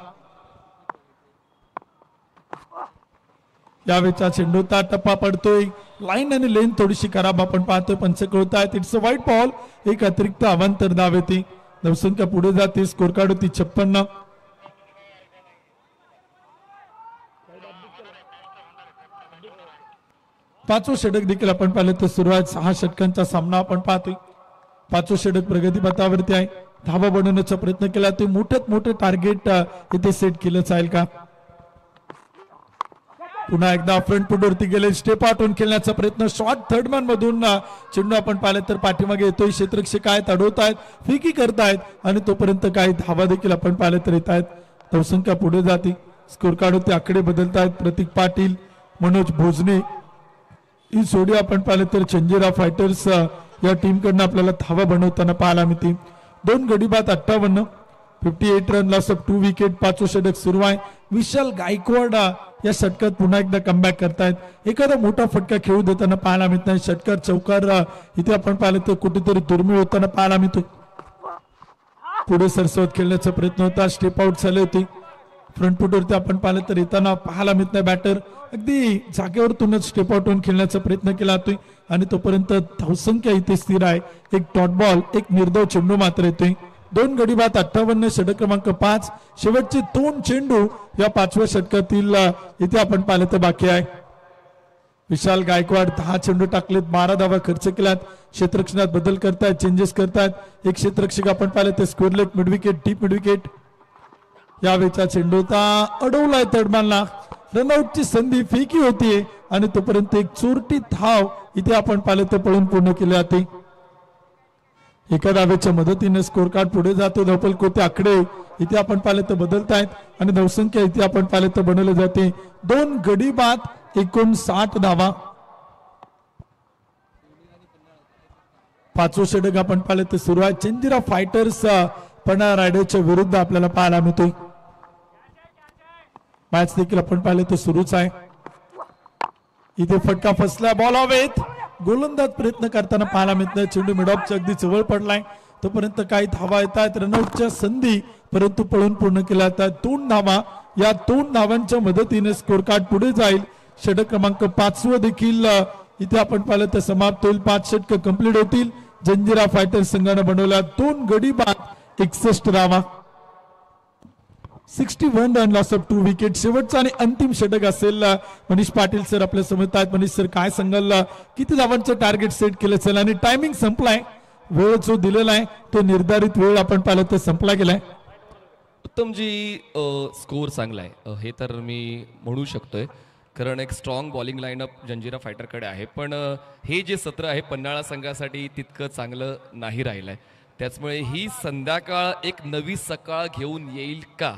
यावेळेचा चेंडूचा टप्पा पडतोय. लाईन आणि लेन थोडीशी खराब आपण पाहतोय. पंच कळतायत. इट्स अ वाईट बॉल. एक अतिरिक्त अवांतर धाव येते. धावसंख्या पुढे जाते. स्कोर कार्ड होती 56. पाचवं षटक देखील आपण पाहिलं तर सुरू आहे. 6 षटकांचा सामना आपण पाहतोय. 5वं षटक प्रगतीपथावरती आहे. धावा बनवण्याचा प्रयत्न केला. ते मोठ्यात मोठे टार्गेट इथे सेट केलं जाईल का? पुन्हा एकदा फ्रंट फुटवरती गेले. स्टेप आउटून खेळण्याचा प्रयत्न. शॉर्ट थर्ड मॅन मधून चेंडू आपण पाहिलं तर पाठीमागे येतोय. क्षेत्ररक्षक आहेत, अडवतायत, फेकी करतायत आणि तोपर्यंत काही धावा देखील आपण पाहिलं तर येत आहेत. धावसंख्या पुढे जाते. स्कोर कार्ड होते, आकडे बदलतायत. प्रतीक पाटील, मनोज भोजने ही जोडी आपण पाहिलं तर चंजिरा फायटर्स या टीम कडनं आपल्याला धावा बनवताना पाहायला मिळते. 2 गडी बाद 58, 58 रन लॉस ऑफ 2 विकेट. 5वं षटक सुरू आहे. विशाल गायकवाड या षटकात पुन्हा एकदा कमबॅक करतायत. एखादा मोठा फटका खेळू देताना पाहायला मिळत नाही. षटकार चौकार इथे आपण पाहिलं तर कुठेतरी दुर्मिळ होताना पाहायला मिळतो. पुढे सरसवत खेळण्याचा प्रयत्न होता. स्टेप आउट झाले होते. फ्रंट फुटवरती आपण पाहिलं तर येताना पाहायला मिळत नाही. बॅटर अगदी जागेवरतूनच स्टेप आउट होऊन खेळण्याचा प्रयत्न केला जातोय आणि तोपर्यंत धावसंख्या इथे स्थिर आहे. एक डॉट बॉल, एक निर्धाव चेंडू मात्र येतोय. 2 गडी बाद 58, षटक क्रमांक 5. शेवटचे 2 चेंडू या 5व्या षटकातील इथे आपण पाहिलं तर बाकी आहे. विशाल गायकवाड 10 चेंडू टाकलेत, 12 धावा खर्च केल्यात. क्षेत्ररक्षणात बदल करतायत, चेंजेस करतायत. एक क्षेत्ररक्षक आपण पाहिलं तर square leg mid wicket, deep mid wicket. यावेळेचा चेंडू होता, अडवलाय तडमानला. रनआउटची संधी, फेकी होतीये आणि तोपर्यंत एक चोरटी धाव इथे आपण पाहिलं तर पळून पूर्ण केले जाते. एका धावेच्या मदतीने स्कोर कार्ड पुढे जातो. धावफलक होते, आकडे इथे आपण पाहिलं तर बदलतायत आणि धावसंख्या इथे आपण पाहिलं तर बनवले जाते. 2 गडी बाद 59 धावा. 5वं षटक आपण पाहिलं तर सुरू आहे. चंजिरा फायटर्स पन्हाळा रायडरच्या विरुद्ध आपल्याला पाहायला मिळतोय. मॅच देखील आपण पाहिलं तर सुरूच आहे. इथे फटका फसला, बॉल हवेत. गोलंदाज प्रयत्न करताना पाहायला मिळत नाही. चेंडू मिडऑफच्या अगदी जवळ पडलाय. तोपर्यंत काही धावा येत आहेत. रनआउटच्या संधी परंतु पळून पूर्ण केल्या जातात. 2 धावा. या 2 धावांच्या मदतीने स्कोर कार्ड पुढे जाईल. षटक क्रमांक 5वं देखील इथे आपण पाहिलं तर समाप्त होईल. 5 षटक कंप्लीट होतील. जंजिरा फायटर संघाने बनवल्या 2 गडी बाद 61 धावा. 61 रन लॉस ऑफ 2 विकेट. शेवटचा आणि अंतिम षटक असेल. मनीष पाटील सर आपल्या समोर आहेत. मनीष सर काय सांगाल, किती धावांचं टार्गेट सेट केलं असेल आणि टायमिंग संपलाय. वेळ जो दिलेला आहे तो निर्धारित वेळ आपण पाहिलं तर संपला गेलाय. उत्तमजी स्कोर चांगला आहे हे तर मी म्हणू शकतोय, कारण एक स्ट्रॉंग बॉलिंग लाईनअप जंजिरा फायटरकडे आहे. पण हे जे सत्र आहे पन्हाळा संघासाठी तितकं चांगलं नाही राहिलंय. त्याचमुळे ही संध्याकाळ एक नवी सकाळ घेऊन येईल का,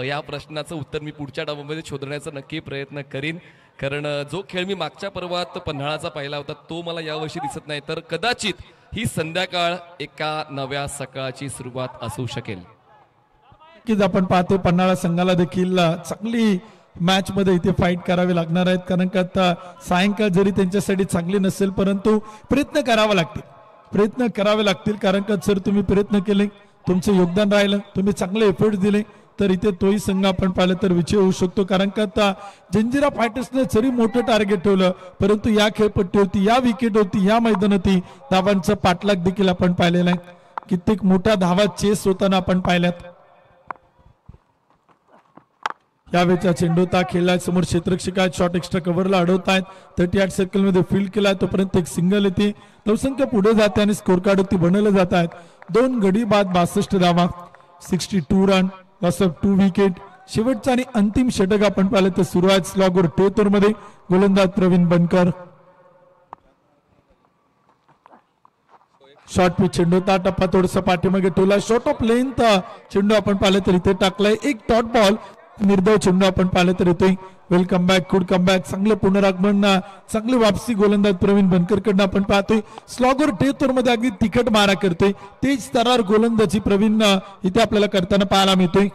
या प्रश्नाचं उत्तर मी पुढच्या डावामध्ये शोधण्याचा नक्की प्रयत्न करीन. कारण जो खेळ मी मागच्या पर्वात पन्हाळाचा पाहिला होता तो मला यावर्षी दिसत नाही. तर कदाचित ही संध्याकाळ एका नव्या सकाळची सुरुवात असू शकेल. नक्कीच आपण पाहतो पन्हाळा संघाला देखील चांगली मॅच मध्ये इथे फाईट करावे लागणार आहेत. कारण का आता सायंकाळ जरी त्यांच्यासाठी चांगली नसेल परंतु प्रयत्न करावा लागतील. कारण का जर तुम्ही प्रयत्न केले, तुमचं योगदान राहिलं, तुम्ही चांगले एफर्ट्स दिले तर इथे तोही संघ आपण पाहिलं तर विजय होऊ शकतो. कारण का आता जंजिरा फायटर्सने जरी मोठं टार्गेट ठेवलं परंतु या खेळपट्टी होती, या विकेट होती, या मैदानाती धावांचा पाठलाग देखील आपण पाहिलेला आहे. कित्येक मोठ्या धावा चेस होताना आपण पाहिल्यात. यावेळेचा चेंडूता खेळलाय. समोर क्षेत्ररक्षक आहेत, शॉट एक्स्ट्रा कव्हरला अडवतायत. 38 सर्कल मध्ये फील्ड केलाय. तोपर्यंत एक सिंगल येते. धावसंख्या पुढे जाते आणि स्कोर कार्ड ती बनवले जात आहेत. 2 गडी बाद 62 धावा. 62 रन लॉस ऑफ 2 विकेट. शेवटचा आणि अंतिम षटक आपण पाहिलं तर सुरू आहे स्लॉगर टेतोर मध्ये. गोलंदाज प्रवीण बनकर. शॉर्ट पिच चेंडू होता, टप्पा थोडासा पाठीमागे ठेवला. शॉर्ट ऑफ लेंथ चेंडू आपण पाहिलं तर इथे टाकलाय. एक डॉट बॉल निर्धाव चेंडू आपण पाहिलं तर येतोय. Welcome back, good come back, चांगलं पुनरागमन, चांगली वापसी गोलंदाज प्रवीण बनकर कडनं आपण पाहतोय. स्लॉगर टेतोर मध्ये अगदी तिखट मारा करतोय. तेज तरार गोलंदाजी प्रवीण इथे आपल्याला करताना पाहायला मिळतोय.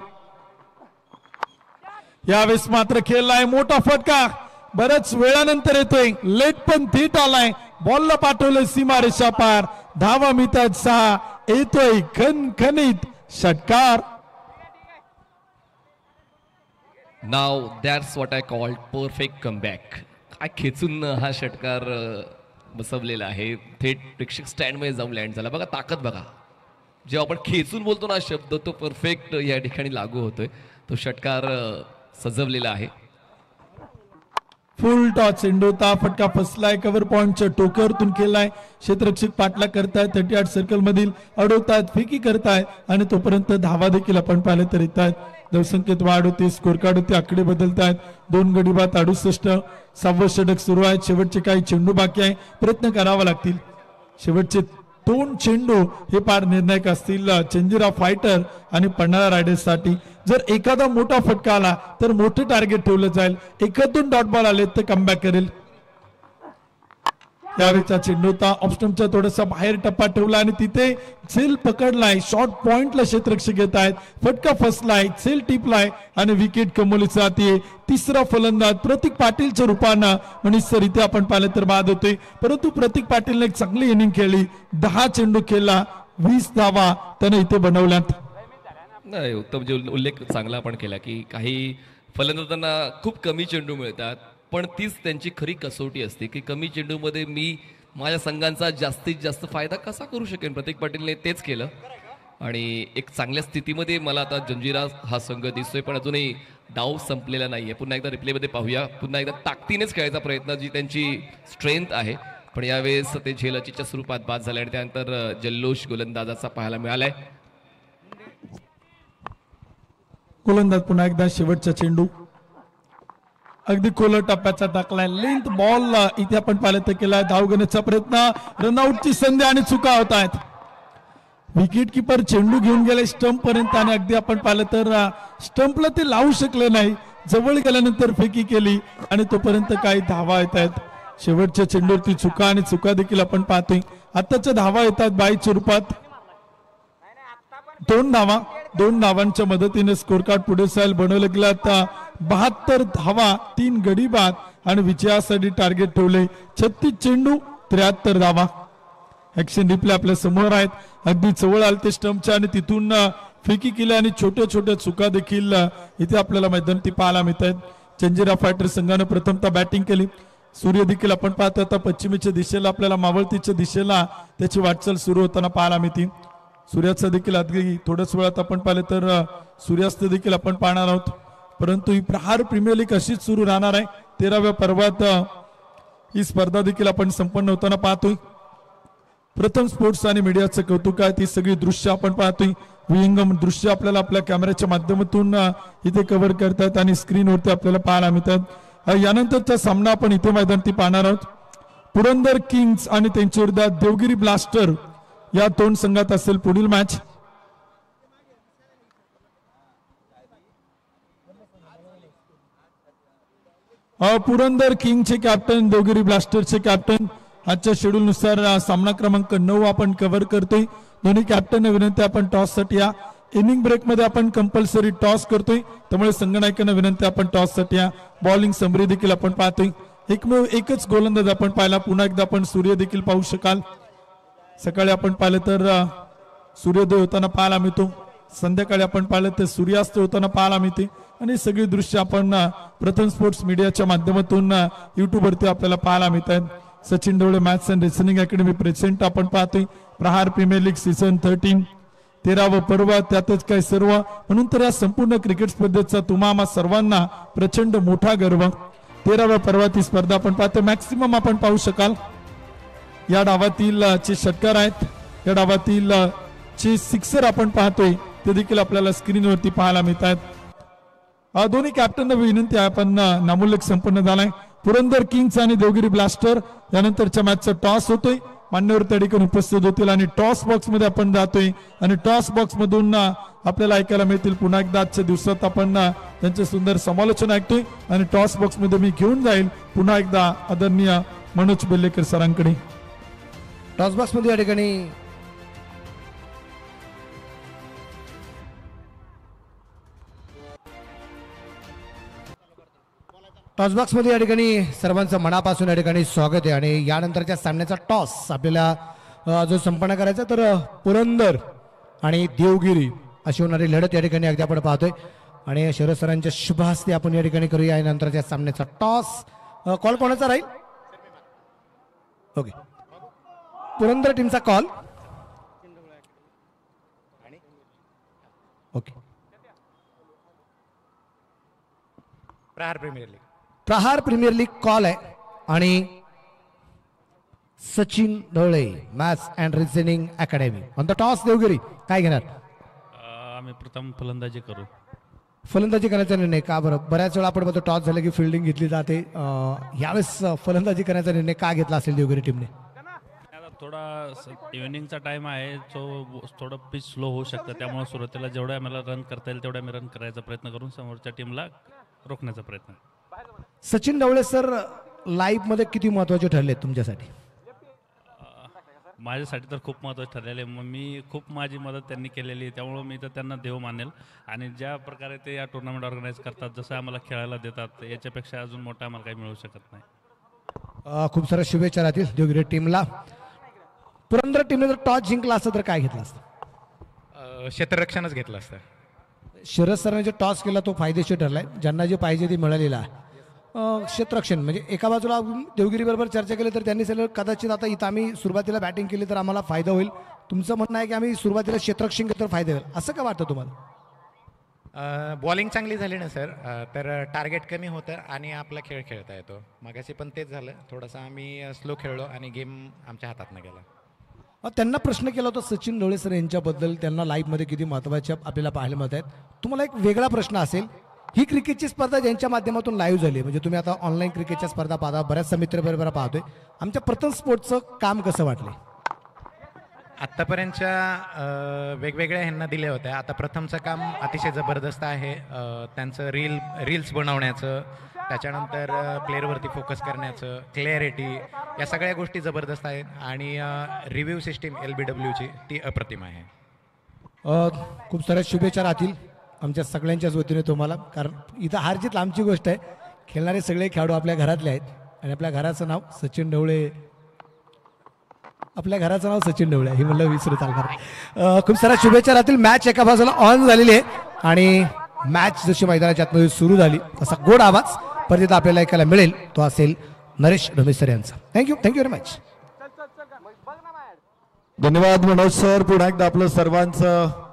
यावेळेस मात्र खेळलाय मोठा फटका, बऱ्याच वेळानंतर येतोय. लेट पण थेट आलाय, बॉलला पाठवलं सीमारेषा पार. धावा मिळतात 6. येतोय खणखणीत षटकार. Now that's what I called perfect comeback. काय खेचून हा षटकार बसवलेला आहे. थेट प्रेक्षक स्टँड मध्ये जाऊन लँड झाला. बघा ताकद बघा. जेव्हा आपण खेचून बोलतो ना शब्द, तो परफेक्ट या ठिकाणी लागू होतोय. तो षटकार सजवलेला आहे. फुल टॉस चेंडू होता, फटका फसलाय. कव्हर पॉइंटच्या टोकावरतून केलाय. क्षेत्ररक्षक पाठला करतायत. 38 सर्कल मधील अडवतायत, फेकी करतायत आणि तोपर्यंत धावा देखील आपण पाहिले तर येत आहेत. धावसंख्येत वाढ होते, स्कोर कार्ड होते, आकडे बदलत आहेत. 2 गडी बाद 68. 6वं षटक सुरू आहे. शेवटचे काही चेंडू बाकी आहे, प्रयत्न करावा लागतील. शेवटचे 2 चेंडू हे फार निर्णायक असतील चंजिरा फायटर आणि पन्हाळा रायडर्स साठी. जर एखादा मोठा फटका आला तर मोठं टार्गेट ठेवलं जाईल. 1-2 डॉट बॉल आले तर कमबॅक करेल. यावेळेचा चेंडू होता, ऑफस्टंपच्या थोडासा बाहेर टप्पा ठेवला आणि तिथे झेल पकडलाय. शॉर्ट पॉइंटला क्षेत्ररक्षक येत आहेत. फटका फसलाय, झेल टिपलाय आणि विकेट कमवली जाते. तिसरा फलंदाज प्रतीक पाटीलच्या रूपानं मनीष सर इथे आपण पाहिलं तर बाद होते. परंतु प्रतीक पाटीलने एक चांगली इनिंग खेळली. 10 चेंडू खेळला, 20 धावा त्याने इथे बनवल्यात. नाही, उत्तम जे उल्लेख चांगला आपण केला की काही फलंदाजांना खूप कमी चेंडू मिळतात, पण तीच त्यांची खरी कसोटी असते की कमी चेंडूमध्ये मी माझ्या संघांचा जास्तीत जास्त फायदा कसा करू शकेन. प्रतीक पाटीलने तेच केलं आणि एक चांगल्या स्थितीमध्ये मला आता जंजिरा हा संघ दिसतोय. पण अजूनही डाव संपलेला नाहीये. पुन्हा एकदा रिप्लेमध्ये पाहूया. पुन्हा एकदा ताकदीनेच खेळायचा प्रयत्न, जी त्यांची स्ट्रेंथ आहे. पण यावेळेस ते झेलचीच्या स्वरूपात बाद झाले आणि त्यानंतर जल्लोष गोलंदाजाचा पाहायला मिळालाय. गोलंदाज पुन्हा एकदा शेवटचा चेंडू अगदी खोल टप्प्याचा टाकलाय. लेंथ बॉल इथे आपण पाहिलं तर केलाय. धाव घेण्याचा प्रयत्न, रनआउटची संधी आणि चुका होत आहेत. विकेट किपर चेंडू घेऊन गेले स्टंप पर्यंत आणि अगदी आपण पाहिलं तर स्टंपला ते लावू शकले नाही. जवळ गेल्यानंतर फेकी केली आणि तोपर्यंत काही धावा येत आहेत. शेवटच्या चेंडूवरती चुका आणि चुका देखील आपण पाहतोय. आताच्या धावा येतात बाईच्या रूपात. 2 धावा, 2 धावांच्या मदतीने स्कोर कार्ड पुढे जाईल. बनवलं गेलं आता 72 धावा, 3 गडी बाद आणि विजयासाठी टार्गेट ठेवले. 36 चेंडू 73 धावा. ऍक्शन रिप्ले आपल्या समोर आहेत. अगदी जवळ आले ते स्टंपच्या आणि तिथून फेकी केली आणि छोट्या छोट्या चुका देखील इथे आपल्याला मैदानात पाहायला मिळत आहेत. जंजिरा फायटर संघानं प्रथमतः बॅटिंग केली. सूर्य देखील आपण पाहतो आता पश्चिमेच्या दिशेला, आपल्याला मावळतीच्या दिशेला त्याची वाटचाल सुरू होताना पाहायला मिळते. सूर्याचं देखील अगदी थोड्याच वेळात आपण पाहिलं तर सूर्यास्त देखील आपण पाहणार आहोत. परंतु ही प्रहार प्रीमियर लीग अशीच सुरू राहणार आहे. 13व्या पर्वात ही स्पर्धा देखील आपण संपन्न होताना पाहतोय. प्रथम स्पोर्ट्स आणि मीडियाचं कौतुक आहे. ती सगळी दृश्य आपण पाहतोय. विहंगम दृश्य आपल्याला आपल्या कॅमेऱ्याच्या माध्यमातून इथे कव्हर करतात आणि स्क्रीनवरती आपल्याला पाहायला मिळतात. यानंतरचा सामना आपण इथे मैदानात पाहणार आहोत. पुरंदर किंग्स आणि त्यांच्या विरोधात देवगिरी ब्लास्टर या 2 संघात असेल पुढील मॅच. पुरंदर किंगचे कॅप्टन, देवगिरी ब्लास्टरचे कॅप्टन. आजच्या शेड्यूल नुसार सामना क्रमांक 9 आपण कव्हर करतोय. दोन्ही कॅप्टनने विनंती आपण टॉस साठी या. इनिंग ब्रेक मध्ये आपण कंपल्सरी टॉस करतोय, त्यामुळे संघनायकांना विनंती आपण टॉस साठी या. बॉलिंग समरी देखील आपण पाहतोय. एकमेव एकच गोलंदाज आपण पाहिला. पुन्हा एकदा आपण सूर्य देखील पाहू शकाल. सकाळी आपण पाहिलं तर सूर्योदय होताना पाहायला मिळतो. संध्याकाळी आपण पाहिलं तर सूर्यास्त होताना पाहायला मिळते. आणि सगळी दृश्य आपण प्रथम स्पोर्ट्स मीडियाच्या माध्यमातून युट्यूबवरती आपल्याला पाहायला मिळत आहेत. Sachin Dhawale maths and reasoning academy present आपण पाहतोय. प्रहार प्रीमियर लीग सीझन 13 13वं पर्व, त्यातच काय सर्व. म्हणून तर या संपूर्ण क्रिकेट स्पर्धेचा तुम्हा सर्वांना प्रचंड मोठा गर्व. 13व्या पर्वात ही स्पर्धा आपण पाहतो. मॅक्सिमम आपण पाहू शकाल या डावातील चे षटकार आहेत. या डावातील चे सिक्सर आपण पाहतोय ते देखील आपल्याला स्क्रीनवरती पाहायला मिळत आहेत. दोन्ही कॅप्टनना विनंती आहे, पण नामुल्लेख संपन्न झालाय. पुरंदर किंग्स आणि देवगिरी ब्लास्टर यानंतरच्या मॅचचा टॉस होतोय. मान्यवर त्या ठिकाणी उपस्थित होतील आणि टॉस बॉक्स मध्ये आपण जातोय आणि टॉस बॉक्स मधून आपल्याला ऐकायला मिळतील पुन्हा एकदा आजच्या दिवसात आपण त्यांचे सुंदर समालोचन ऐकतोय. आणि टॉस बॉक्स मध्ये मी घेऊन जाईल पुन्हा एकदा आदरणीय मनोज बेल्लेकर सरांकडे. टॉस बॉक्स मध्ये या ठिकाणी टॉसबॉक्स मध्ये या ठिकाणी सर्वांचं मनापासून या ठिकाणी स्वागत आहे. आणि यानंतरच्या सामन्याचा टॉस आपल्याला जो संपन्न करायचा तर पुरंदर आणि देवगिरी अशी होणारी लढत या ठिकाणी अगदी आपण पाहतोय. आणि शरद सरांच्या शुभ हस्ते आपण या ठिकाणी करूया नंतरच्या सामन्याचा टॉस. कॉल कोणाचा राहील? ओके, पुरंदर टीमचा call. Okay, Prahar premier league call आहे. आणि Sachin Dhawale maths and reasoning academy on the toss. Devgiri काय घेणार? आम्ही प्रथम फलंदाजी करू. फलंदाजी करण्याचा निर्णय का बरं? बऱ्याच वेळा आपण बघतो टॉस झालं की फिल्डिंग घेतली जाते. यावेळेस फलंदाजी करण्याचा निर्णय का घेतला असेल देवगिरी टीमने? थोडा इव्हिनिंगचा टाइम आहे, तो थोडं पिच स्लो होऊ शकतं, त्यामुळे सुरुवातीला जेवढ्या आम्हाला रन करता येईल तेवढ्या मी रन करायचा प्रयत्न करून समोरच्या टीमला रोखण्याचा प्रयत्न. सचिन ढवळे सर लाईव्ह मध्ये किती महत्वाचे ठरले तुमच्यासाठी? माझ्यासाठी तर खूप महत्त्वाचे ठरलेले. मग मी खूप माझी मदत त्यांनी केलेली आहे, त्यामुळं मी तर त्यांना देव मानेल. आणि ज्या प्रकारे ते या टुर्नामेंट ऑर्गनाईज करतात, जसं आम्हाला खेळायला देतात, याच्यापेक्षा अजून मोठा आम्हाला काही मिळू शकत नाही. खूप साऱ्या शुभेच्छा राहतील देवगिरी टीमला. पुरंदर टीमने जर टॉस जिंकला असतं तर काय घेतलं असतं? क्षेत्ररक्षणच घेतलं असतं. शरद सरांनी जे टॉस केला तो फायदेशीर ठरलाय. ज्यांना जे पाहिजे ते मिळालेलं आहे. क्षेत्ररक्षण म्हणजे एका बाजूला देवगिरी बरोबर चर्चा केली तर त्यांनी सांगितलं कदाचित आता इथं आम्ही सुरुवातीला बॅटिंग केली तर आम्हाला फायदा होईल. तुमचं म्हणणं आहे की आम्ही सुरुवातीला क्षेत्ररक्षण केलं तर फायदा होईल, असं का वाटतं तुम्हाला? बॉलिंग चांगली झाली ना सर, तर टार्गेट कमी होतं आणि आपला खेळ खेळता येतो. मगाशी पण तेच झालं, थोडंसं आम्ही स्लो खेळलो आणि गेम आमच्या हातातनं गेला. त्यांना प्रश्न केला होता सचिन ढवळे सर यांच्याबद्दल, त्यांना लाईव्हमध्ये किती महत्त्वाच्या आपल्याला पाहायला मिळत आहेत. तुम्हाला एक वेगळा प्रश्न असेल, ही क्रिकेटची स्पर्धा ज्यांच्या माध्यमातून लाईव्ह झाली, म्हणजे तुम्ही आता ऑनलाईन क्रिकेटच्या स्पर्धा पाहता, बऱ्याचशा मित्रबरोबर पाहतोय, आमच्या प्रथम स्पोर्ट्सचं काम कसं वाटलं? आत्तापर्यंतच्या वेगवेगळ्या ह्यांना दिल्या होत्या. आता प्रथमचं काम अतिशय जबरदस्त आहे. त्यांचं रील्स बनवण्याचं, त्याच्यानंतर प्लेअरवरती फोकस करण्याचं, क्लॅरिटी, या सगळ्या गोष्टी जबरदस्त आहेत. आणि रिव्ह्यू सिस्टीम LBWची ती अप्रतिम आहे. खूप साऱ्या शुभेच्छा राहतील आमच्या सगळ्यांच्याच वतीने तुम्हाला, कारण इथं हार जीत लांबची गोष्ट आहे. खेळणारे सगळे खेळाडू आपल्या घरातले आहेत आणि आपल्या घराचं नाव सचिन ढवळे, आपल्या घराचं नाव सचिन ढवळे हे म्हणलं विसरू चालणार. खूप साऱ्या शुभेच्छा राहतील. मॅच एका बाजूला ऑन झालेली आहे आणि मॅच जशी मैदानाच्या आतमध्ये सुरू झाली तसा गोड आवाज परत आपल्याला ऐकायला मिळेल, तो असेल नरेश ढोमेसर यांचा. Thank you very much. धन्यवाद मनोज सर. पुन्हा एकदा आपलं सर्वांचं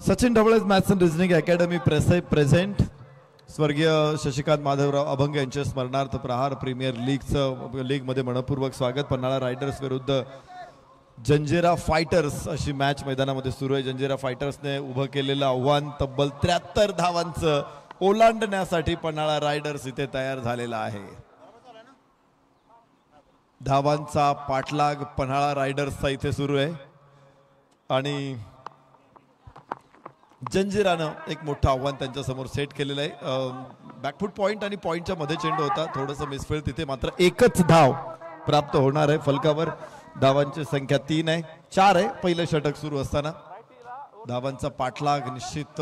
Sachin Dhawale maths and reasoning academy present स्वर्गीय शशिकांत माधवराव अभंग यांच्या स्मरणार्थ प्रहार प्रीमियर लीगमध्ये मनपूर्वक स्वागत. पन्हाळा रायडर्स विरुद्ध जंजिरा फायटर्स अशी मॅच मैदानामध्ये सुरू आहे. जंजिरा फायटर्सने उभं केलेलं आव्हान तब्बल 73 धावांचं ओलांडण्यासाठी पन्हाळा रायडर्स इथे तयार झालेला आहे. धावांचा पाठलाग पन्हाळा रायडर्सचा इथे सुरू आहे आणि जंजिरानं एक मोठं आव्हान त्यांच्या समोर सेट केलेलं आहे. बॅकफूट पॉइंट आणि पॉइंटच्या मध्ये चेंडू होता, थोडंसं मिसफील्ड तिथे, मात्र एकच धाव प्राप्त होणार आहे. फलकावर धावांची संख्या 3 आहे, 4 आहे पहिलं षटक सुरू असताना. धावांचा पाठलाग निश्चित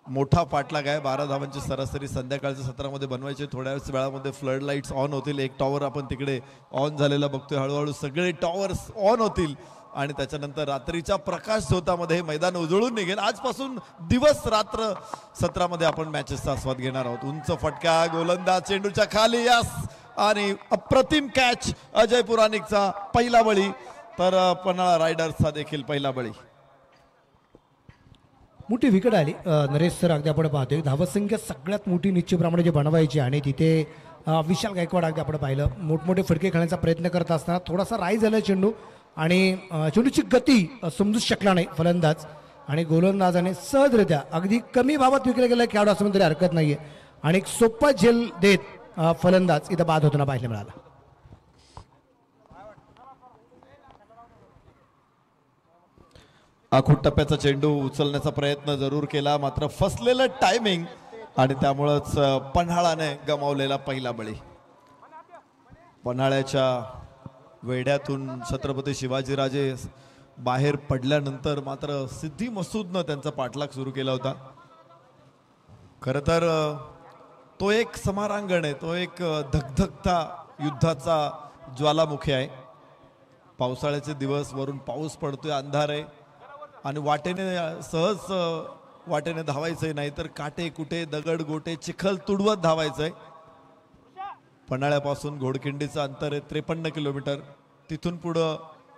मोठा पाठलाग आहे. 12 धावांची सरासरी संध्याकाळच्या सत्रामध्ये बनवायचे. थोड्याच वेळामध्ये फ्लड लाईट्स ऑन होतील. एक टॉवर आपण तिकडे ऑन झालेला बघतोय. हळूहळू सगळे टॉवर्स ऑन होतील आणि त्याच्यानंतर रात्रीच्या प्रकाश झोतामध्ये हे मैदान उजळून निघेल. आजपासून दिवस रात्र सत्रामध्ये आपण मॅचेसचा आस्वाद घेणार आहोत. उंच फटका, गोलंदाज चेंडूच्या खाली, यस, आणि अप्रतिम कॅच अजय पुराणिकचा पहिला बळी, तर पन्हाळा रायडर्सचा देखील पहिला बळी. मोठी विकेट आली नरेश सर, अगदी आपण पाहतोय धावसंख्या सगळ्यात मोठी निश्चितप्रमाणे जे बनवायची आणि तिथे विशाल गायकवाड अगदी आपण पाहिलं मोठमोठे फटके खेळण्याचा प्रयत्न करत असताना थोडासा राईज झाला चेंडू आणि चेंडूची गती समजूच शकला नाही फलंदाज आणि गोलंदाजाने सहजरित्या अगदी कमी भावात विकले गेले खेळाडू असं तरी हरकत नाहीये आणि एक सोपा झेल देत फलंदाज इथं बाद होताना पाहायला मिळाला. आखूड टप्प्याचा चेंडू उचलण्याचा प्रयत्न जरूर केला, मात्र फसलेलं टायमिंग आणि त्यामुळंच पन्हाळाने गमावलेला पहिला बळी. पन्हाळ्याच्या वेढ्यातून छत्रपती शिवाजीराजे बाहेर पडल्यानंतर मात्र सिद्धी मसूदनं त्यांचा पाठलाग सुरू केला होता. खरं तर तो एक समारांगण आहे, तो एक धगधगता युद्धाचा ज्वालामुखी आहे. पावसाळ्याचे दिवस, वरून पाऊस पडतोय, अंधार आहे आणि सहज वाटेने धावायचंय, नाही तर काटे कुटे दगड गोटे चिखल तुडवत धावायचंय. पन्हाळ्यापासून घोडखिंडीचं अंतर आहे 53 किलोमीटर. तिथून पुढं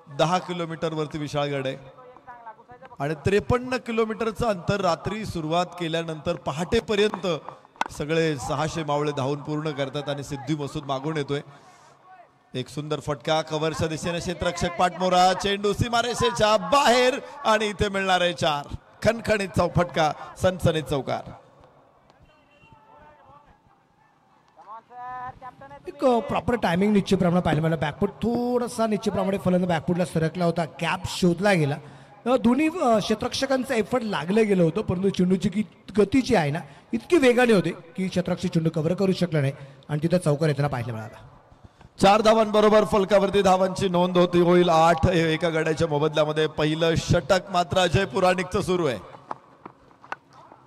10 किलोमीटरवरती विशाळगड आहे आणि 53 किलोमीटरचं अंतर रात्री सुरुवात केल्यानंतर पहाटेपर्यंत सगळे 600 मावळे धावून पूर्ण करतात आणि सिद्धी मसूद मागून येतोय. एक सुंदर फटका कव्हरच्या दिशेने, क्षेत्ररक्षक पाठमोरा, चेंडू सीमारेषेच्या बाहेर आणि इथे मिळणार आहे 4. खणखणीत फटका, सनसनीत चौकार. एक प्रॉपर टायमिंग निश्चितप्रमाणे पाहायला मिळालं. बॅकफूट थोडासा निश्चितप्रमाणे फलंदाज बॅकफूटला सरकला होता, कॅप शोधला गेला. दोन्ही क्षेत्ररक्षकांचं एफर्ट लागलं गेलं होतं, परंतु चेंडूची गती जी आहे ना इतकी वेगाने होते की क्षेत्ररक्षक चेंडू कव्हर करू शकला नाही आणि तिथं चौकार येताना पाहायला मिळाला. 4 धावांबरोबर फलकावरती धावांची नोंद होईल 8 एका गड्याच्या मोबदल्यामध्ये. पहिलं षटक मात्र अजय पुराणिकचं सुरू आहे.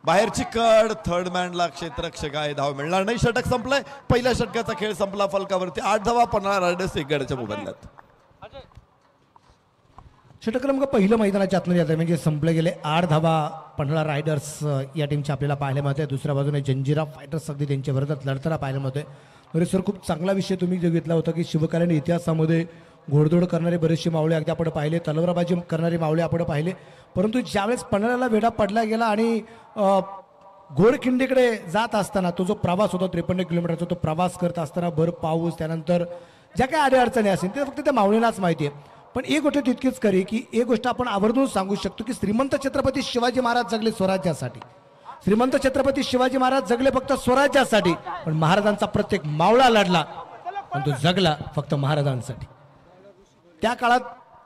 बाहेरची कड, थर्ड मॅनला क्षेत्ररक्षक आहे, धाव मिळणार नाही. षटक संपलंय, पहिल्या षटकाचा खेळ संपला. फलकावरती 8 धावा, पन्हाळा रायडर्स 1 गड्याच्या मोबदल्यात. षटक क्रमांक पहिलं मैदानाच्या आतमध्ये येतं म्हणजे संपले गेले. 8 धावा पन्हाळा रायडर्स या टीमच्या आपल्याला पाहायला मिळते. दुसऱ्या बाजूने जंजिरा फायटर्स अगदी त्यांच्या विरोधात लढताना पाहायला मिळते. अरे सर, खूप चांगला विषय तुम्ही जो घेतला होता की शिवकालीन इतिहासामध्ये घोडदौड करणारे बरेचसे मावळे अगदी आपण पाहिले, तलवारबाजी करणारे मावळे आपण पाहिले, परंतु ज्यावेळेस पन्हाळ्याला वेढा पडला गेला आणि घोडखिंडीकडे जात असताना तो जो प्रवास होता 53 किलोमीटरचा, तो प्रवास करत असताना भर पाऊस, त्यानंतर ज्या काही अडीअडचणी असतील ते फक्त त्या मावळीलाच माहिती आहे. पण एक गोष्ट तितकीच खरी की एक गोष्ट आपण आवर्जून सांगू शकतो की श्रीमंत छत्रपती शिवाजी महाराज जगले स्वराज्यासाठी. श्रीमंत छत्रपती शिवाजी महाराज जगले फक्त स्वराज्यासाठी, पण महाराजांचा प्रत्येक मावळा लढला पण तो जगला फक्त महाराजांसाठी. त्या काळात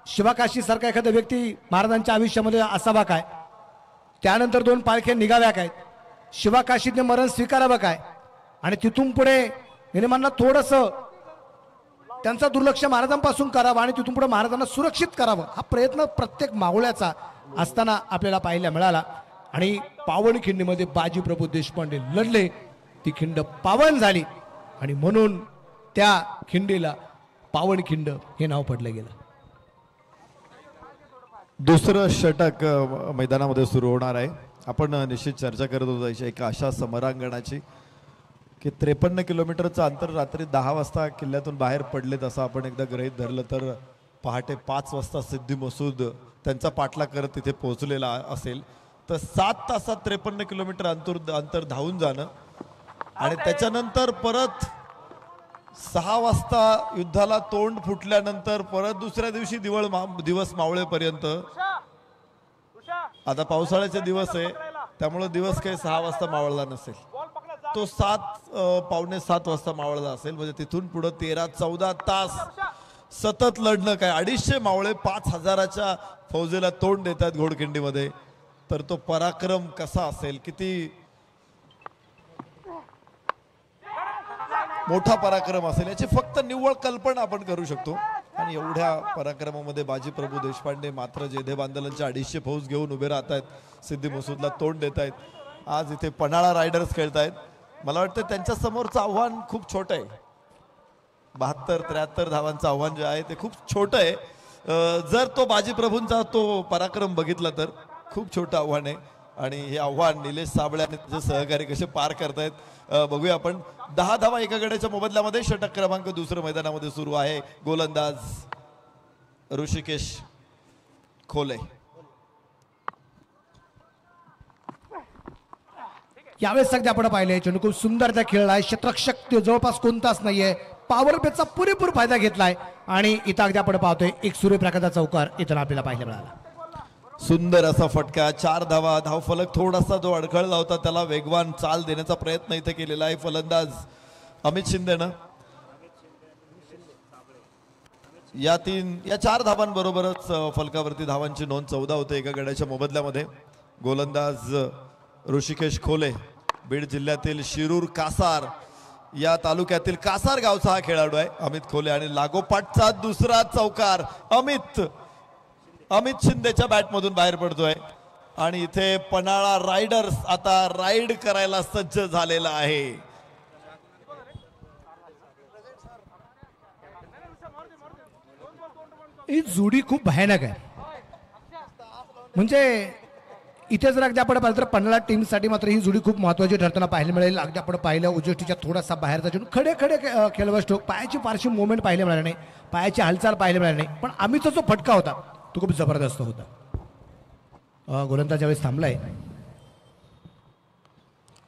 शिवाकाशी सारखा एखादा व्यक्ती महाराजांच्या आयुष्यामध्ये असावा काय, त्यानंतर 2 पालख्या निघाव्या काय, शिवाकाशीने मरण स्वीकारावं काय, आणि तिथून पुढे निर्माणला थोडंसं त्यांचा दुर्लक्ष महाराजांपासून करावं आणि तिथून पुढे महाराजांना सुरक्षित करावं, हा प्रयत्न प्रत्येक मावळ्याचा असताना आपल्याला पाहायला मिळाला. आणि पावनखिंडीमध्ये बाजीप्रभू देशपांडे लढले, ती खिंड पावन झाली आणि म्हणून त्या खिंडीला पावनखिंड हे नाव पडलं गेलं. दुसरं षटक मैदानामध्ये सुरू होणार आहे. आपण निश्चित चर्चा करत होतो एका अशा समरांगणाची की 53 किलोमीटरचं अंतर, रात्री 10 वाजता किल्ल्यातून बाहेर पडलेत असं आपण एकदा गृहीत धरलं तर पहाटे 5 वाजता सिद्धी मसूद त्यांचा पाठलाग करत तिथे पोहोचलेला असेल तर 7 तासात 53 किलोमीटर अंतर धावून जाणं आणि त्याच्यानंतर परत 6 वाजता युद्धाला तोंड फुटल्यानंतर परत दुसऱ्या दिवशी दिवस मावळेपर्यंत. आता पावसाळ्याचे दिवस आहे त्यामुळे दिवस काही 6 वाजता मावळला नसेल, तो 7 7 वाजता मावळला असेल. म्हणजे तिथून पुढे 13-14 तास सतत लढणं काय. 250 मावळे 5000च्या फौजेला तोंड देतात घोडखिंडीमध्ये, तर तो पराक्रम कसा असेल, किती मोठा पराक्रम असेल याची फक्त निव्वळ कल्पना आपण करू शकतो. आणि एवढ्या पराक्रमामध्ये बाजीप्रभू देशपांडे मात्र जेधे बांदलांच्या 250 फौज घेऊन उभे राहत आहेत, सिद्धी मसूदला तोंड देत आहेत. आज इथे पन्हाळा रायडर्स खेळतायत. मला वाटतं त्यांच्या समोरचं आव्हान खूप छोटं आहे. 72-73 धावांचं आव्हान जे आहे ते खूप छोटं आहे. जर तो बाजीप्रभूंचा तो पराक्रम बघितला तर खूप छोटं आव्हान आहे. आणि हे आव्हान निलेश साबळे आणि त्याचे सहकारी कसे पार करतायत बघूया आपण. 10 धावा एका गड्याच्या मोबदल्यामध्ये. षटक क्रमांक 2 मैदानामध्ये सुरू आहे. गोलंदाज ऋषिकेश खोले. यावेळेस सगळे आपण पाहिले चेंडू खूप सुंदर त्या खेळला आहे. क्षेत्ररक्षक जवळपास कोणताच नाहीये. पॉवर प्लेचा पुरेपूर फायदा घेतलाय आणि इथं अगदी आपण पाहतोय एक सूर्यप्रकाशचा चौकार इथं आपल्याला पाहायला मिळाला. सुंदर असा फटका, 4 धावा. धावफलक थोडासा जो अडखळला होता त्याला वेगवान चाल देण्याचा प्रयत्न इथे केलेला आहे फलंदाज अमित शिंदेनं. या 4 धावांबरोबरच फलकावरती धावांची नोंद 14 होते एका गड्याच्या मोबदल्यामध्ये. गोलंदाज ऋषिकेश खोले, बीड जिल्ह्यातील शिरूर कासार या तालुक्यातील कासार गावचा हा खेळाडू आहे अमित खोले. आणि लागोपाठचा दुसरा चौकार अमित शिंदेच्या बॅटमधून बाहेर पडतोय. आणि इथे पन्हाळा रायडर्स आता राईड करायला सज्ज झालेला आहे. ही जोडी खूप भयानक आहे. म्हणजे इथे जर अगदी आपण पाहिलं तर पन्हाळा टीमसाठी मात्र ही जोडी खूप महत्त्वाची ठरताना पाहायला मिळेल. अगदी आपण पाहिलं उजष्टीच्या थोडासा बाहेरचा चेंडू, खडे खेळवा स्ट्रोक, पायाची फारशी मुवमेंट पाहायला मिळाली नाही, पायाची हालचाल पाहायला मिळाली नाही. पण आम्हीचा जो फटका होता तो खूप जबरदस्त होता. गोलंदाज ज्यावेळेस थांबलाय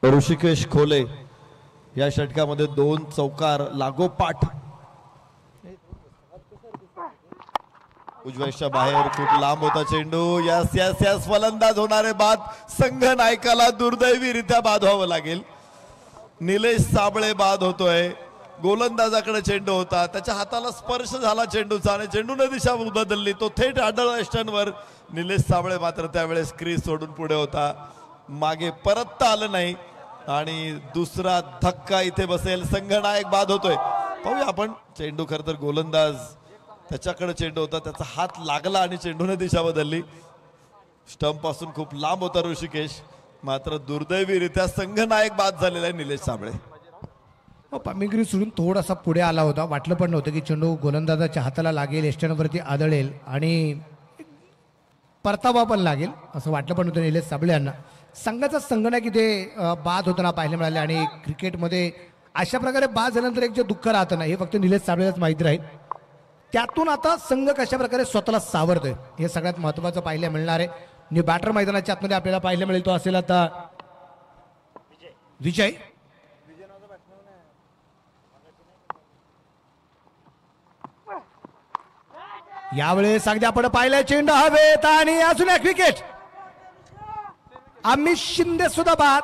ऋषिकेश खोले या षटकामध्ये 2 चौकार लागोपाठ. उजव्याच्या बाहेर खूप लांब होता चेंडू. यास फलंदाज होणारे बाद. संघ नायकाला दुर्दैवीरित्या बाद व्हावं लागेल. निलेश साबळे बाद होतोय. गोलंदाजाकडे चेंडू होता, त्याच्या हाताला स्पर्श झाला चेंडूचा आणि चेंडूने दिशा बदलली. तो थेट आढळ स्टनवर. निलेश साबळे मात्र त्यावेळेस क्रीज सोडून पुढे होता, मागे परतता आलं नाही. आणि दुसरा धक्का इथे बसेल. संघनायक बाद होतोय. पाहूया आपण. चेंडू खरं तर गोलंदाज त्याच्याकडे चेंडू होता, त्याचा हात लागला आणि चेंडूने दिशा बदलली. स्टंप पासून खूप लांब होता ऋषिकेश, मात्र दुर्दैवीरित्या संघनायक बाद झालेला आहे निलेश साबळे. पामिगिरी सोडून थोडासा पुढे आला होता. वाटलं पण नव्हतं की चेंडू गोलंदाजाच्या हाताला लागेल, एस्टनवरती आदळेल आणि परतावा पण लागेल असं वाटलं पण होतं निलेश साबळे यांना. संघाचा संगणक इथे बाद होताना पाहायला मिळाले. आणि क्रिकेटमध्ये अशा प्रकारे बाद झाल्यानंतर एक जे दुःख राहतं ना, हे फक्त निलेश साबळेलाच माहिती राहील. त्यातून आता संघ कशा प्रकारे स्वतःला सावरतोय हे सगळ्यात महत्वाचं पाहायला मिळणार आहे. न्यू बॅटर मैदानाच्या आतमध्ये आपल्याला पाहायला मिळेल तो असेल आता विजय. यावेळेस अगदी आपण पाहिलं चेंडू हवेत आणि अजून एक विकेट. अमित शिंदे सुद्धा बाद.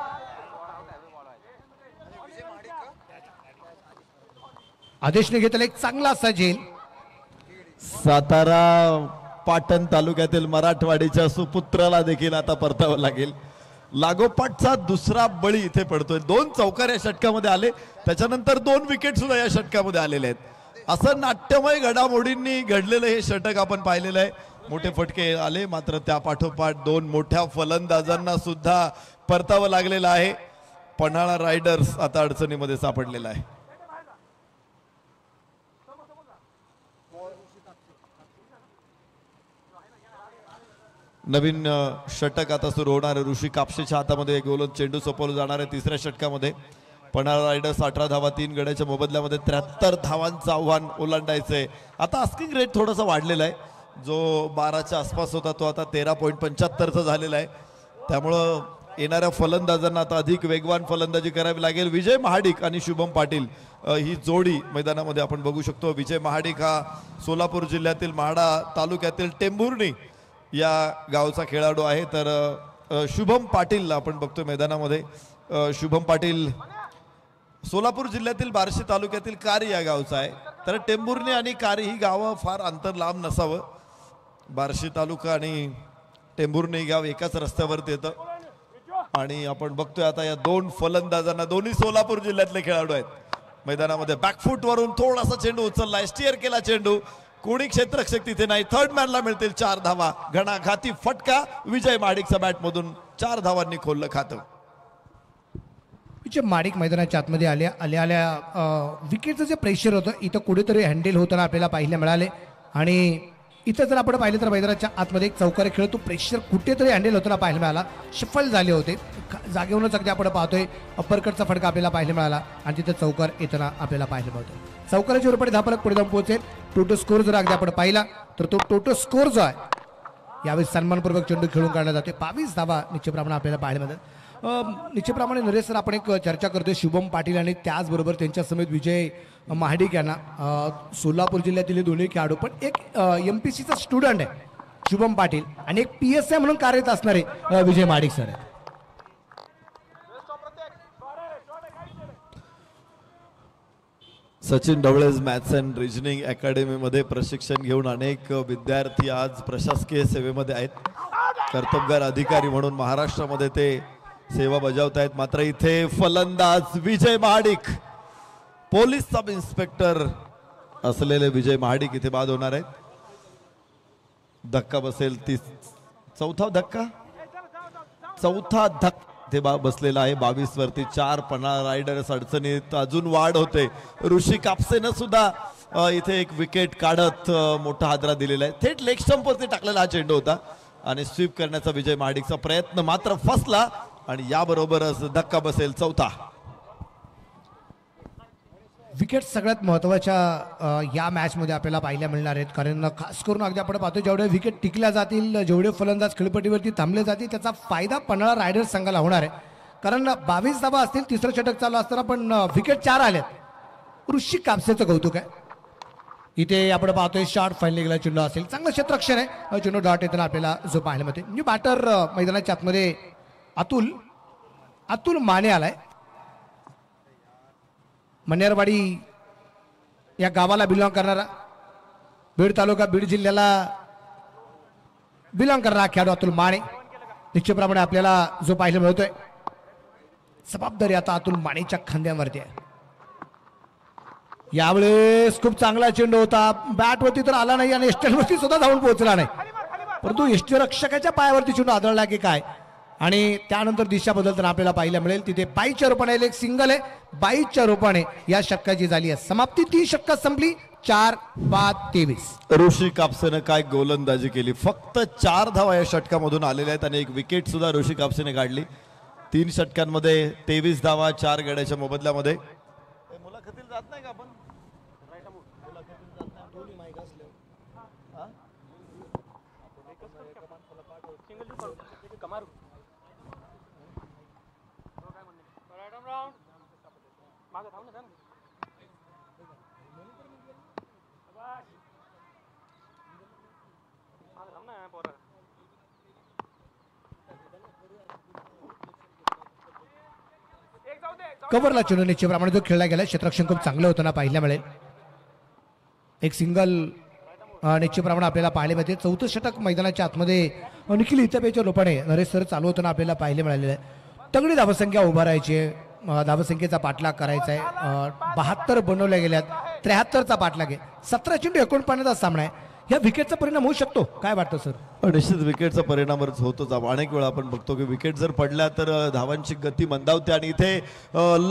आदेशने घेतलेला एक चांगला असा झेल. सातारा पाटण तालुक्यातील मराठवाडीच्या सुपुत्राला देखील आता परतावं लागेल. लागोपाठचा दुसरा बळी इथे पडतोय. 2 चौकार या षटकामध्ये आले, त्याच्यानंतर 2 विकेट सुद्धा या षटकामध्ये आलेले आहेत. असं नाट्यमय घडामोडींनी घडलेलं हे षटक आपण पाहिलेलं आहे. मोठे फटके आले, मात्र त्या पाठोपाठ 2 मोठ्या फलंदाजांना सुद्धा परतावं लागलेलं आहे. पन्हाळा रायडर्स आता अडचणीमध्ये सापडलेला आहे. नवीन षटक आता सुरू होणार आहे. ऋषी कापसेच्या हातामध्ये गोलंदाज चेंडू सोपवलं जाणार आहे. तिसऱ्या षटकामध्ये पन्हाळा रायडर्स 18 धावा 3 गड्याच्या मोबदल्यामध्ये 73 धावांचं आव्हान ओलांडायचंय. आता आस्किंग रेट थोडासा वाढलेला आहे, जो 12च्या आसपास होता तो आता 13.75चा झालेला आहे. त्यामुळं येणाऱ्या फलंदाजांना आता अधिक वेगवान फलंदाजी करावी लागेल. विजय महाडिक आणि शुभम पाटील ही जोडी मैदानामध्ये आपण बघू शकतो. विजय महाडिक हा सोलापूर जिल्ह्यातील माढा तालुक्यातील टेंभुर्णी या गावचा खेळाडू आहे. तर शुभम पाटील आपण बघतोय मैदानामध्ये. शुभम पाटील सोलापूर जिल्ह्यातील बार्शी तालुक्यातील कारी या गावचा आहे. तर टेंभुर्णी आणि कारी ही गावं फार अंतर लांब नसावं. बार्शी तालुका आणि टेंभुर्णी गाव एकाच रस्त्यावरती येतं. आणि आपण बघतोय आता या 2 फलंदाजांना, दोन्ही सोलापूर जिल्ह्यातले खेळाडू आहेत, मैदानामध्ये बॅकफूट वरून थोडासा चेंडू उचलला, स्टीअर केला चेंडू. कोणी क्षेत्ररक्षक तिथे नाही. थर्ड मॅनला मिळतील 4 धावा. घणाघाती फटका विजय महाडिकच्या बॅटमधून 4 धावांनी खोललं खातं. विजय महाडिक मैदानाच्या आतमध्ये आल्या विकेटचं जे प्रेशर होतं इथं कुठेतरी हँडल होताना आपल्याला पाहायला मिळाले. आणि इथं जर आपण पाहिलं तर मैदानाच्या आतमध्ये एक चौकारी खेळ, तो प्रेशर कुठेतरी हँडल होताना पाहायला मिळाला. शफल झाले होते जागेवरूनच. अगदी आपण पाहतोय अप्परकटचा फटका आपल्याला पाहायला मिळाला आणि तिथे चौकार येताना आपल्याला पाहायला मिळतो. चौकाराच्या उरपडी धापलक पुढे जाऊन पोहोचेल. टोटल स्कोर जर अगदी आपण पाहिला तर तो टोटल स्कोर जो आहे यावेळी सन्मानपूर्वक चेंडू खेळून काढला जाते. 22 धावा निश्चितप्रमाणे आपल्याला पाहायला मिळतात. निश्चितप्रमाणे नरेश सर आपण एक चर्चा करतोय शुभम पाटील आणि त्याचबरोबर त्यांच्या समेत विजय महाडिक यांना. सोलापूर जिल्ह्यातील दोन्ही खेळाडू, पण एक MPCचा स्टुडंट आहे शुभम पाटील आणि एक PSI म्हणून कार्यरत असणारे विजय महाडिक सर आहेत. Sachin Dhawale's maths and reasoning अकॅडमीमध्ये प्रशिक्षण घेऊन अनेक विद्यार्थी आज प्रशासकीय सेवेमध्ये आहेत. कर्तबगार अधिकारी म्हणून महाराष्ट्रामध्ये ते सेवा बजावत आहेत. मात्र इथे फलंदाज विजय महाडिक, पोलीस सब इन्स्पेक्टर असलेले विजय महाडिक इथे बाद होणार आहेत. धक्का बसेल चौथा धक्का ते बसलेला आहे. 22 वरती 4 पन्हाळा रायडर्स अडचणीत अजून वाढ होते. ऋषी कापसेनं सुद्धा इथे एक विकेट काढत मोठा हादरा दिलेला आहे. थेट लेग स्टंप वरती टाकलेला हा चेंडू होता आणि स्वीप करण्याचा विजय महाडिकचा प्रयत्न मात्र फसला आणि याबरोबरच धक्का बसेल चौथा. विकेट सगळ्यात महत्त्वाच्या या मॅचमध्ये आपल्याला पाहायला मिळणार आहेत. कारण खास करून अगदी आपण पाहतो जेवढे विकेट टिकल्या जातील, जेवढे फलंदाज खेळपट्टीवरती थांबले जातील, त्याचा फायदा पन्हाळा रायडर्स संघाला होणार आहे. कारण 22 धावा असतील, तिसरं षटक चालू असताना पण विकेट 4 आल्यात. ऋषी कापसेचं कौतुक आहे. इथे आपण पाहतोय शॉर्ट फाईनल गेला चेंडू असेल, चांगलं क्षेत्ररक्षण आहे. चेंडू डॉट येताना आपल्याला जो पाहायला मिळते. न्यू बॅटर मैदानाच्या आतमध्ये अतुल माने आलाय. मन्यारवाडी या गावाला बिलॉंग करणारा, बीड तालुका बीड जिल्ह्याला बिलॉंग करणारा खेळाडू अतुल माने निश्चितप्रमाणे आपल्याला जो पाहायला मिळतोय. जबाबदारी आता अतुल मानेच्या खांद्यावरती आहे. यावेळेस खूप चांगला चेंडू होता. बॅटवरती तर आला नाही आणि एस्टेलवरती सुद्धा जाऊन पोहोचला नाही, परंतु यष्टीरक्षकाच्या पायावरती चेंडू आदळला की काय आणि त्यानंतर दिशा बदलताना आपल्याला पाहायला मिळेल. तिथे 22च्या रूपाने एक सिंगल आहे. 22च्या रूपाने या षटकाची झाली आहे समाप्ती. 3 षटकात संपली. 4-23. ऋषी कापसेनं काय गोलंदाजी केली. फक्त 4 धावा या षटकामधून आलेल्या आहेत आणि एक विकेट सुद्धा ऋषी कापसेने काढली. 3 षटकांमध्ये 23 धावा 4 गड्याच्या मोबदल्यामध्ये. मुलाखतीला जात नाही का आपण? कव्हरला चेंडू निश्चितप्रमाणे जो खेळला गेला, क्षेत्ररक्षण खूप चांगलं होतं ना पाहायला मिळेल. एक सिंगल निश्चितप्रमाणे आपल्याला पाहायला मिळते. 4थं षटक मैदानाच्या आतमध्ये निखिल हितपेच्या रूपाने नरेश सर चालू होताना आपल्याला पाहायला मिळालेलं आहे. तगडी धावसंख्या उभा राहायची आहे. धावसंख्येचा पाठलाग करायचा आहे. 72 बनवल्या गेल्यात. 73चा पाठलाग आहे. 17 चेंडू 49चा सामना आहे. या विकेटचा परिणाम होऊ शकतो, काय वाटतं सर? निश्चित विकेटचा परिणामच होतोच. अनेक वेळा आपण बघतो की विकेट जर पडल्या तर धावांची गती मंदावते आणि इथे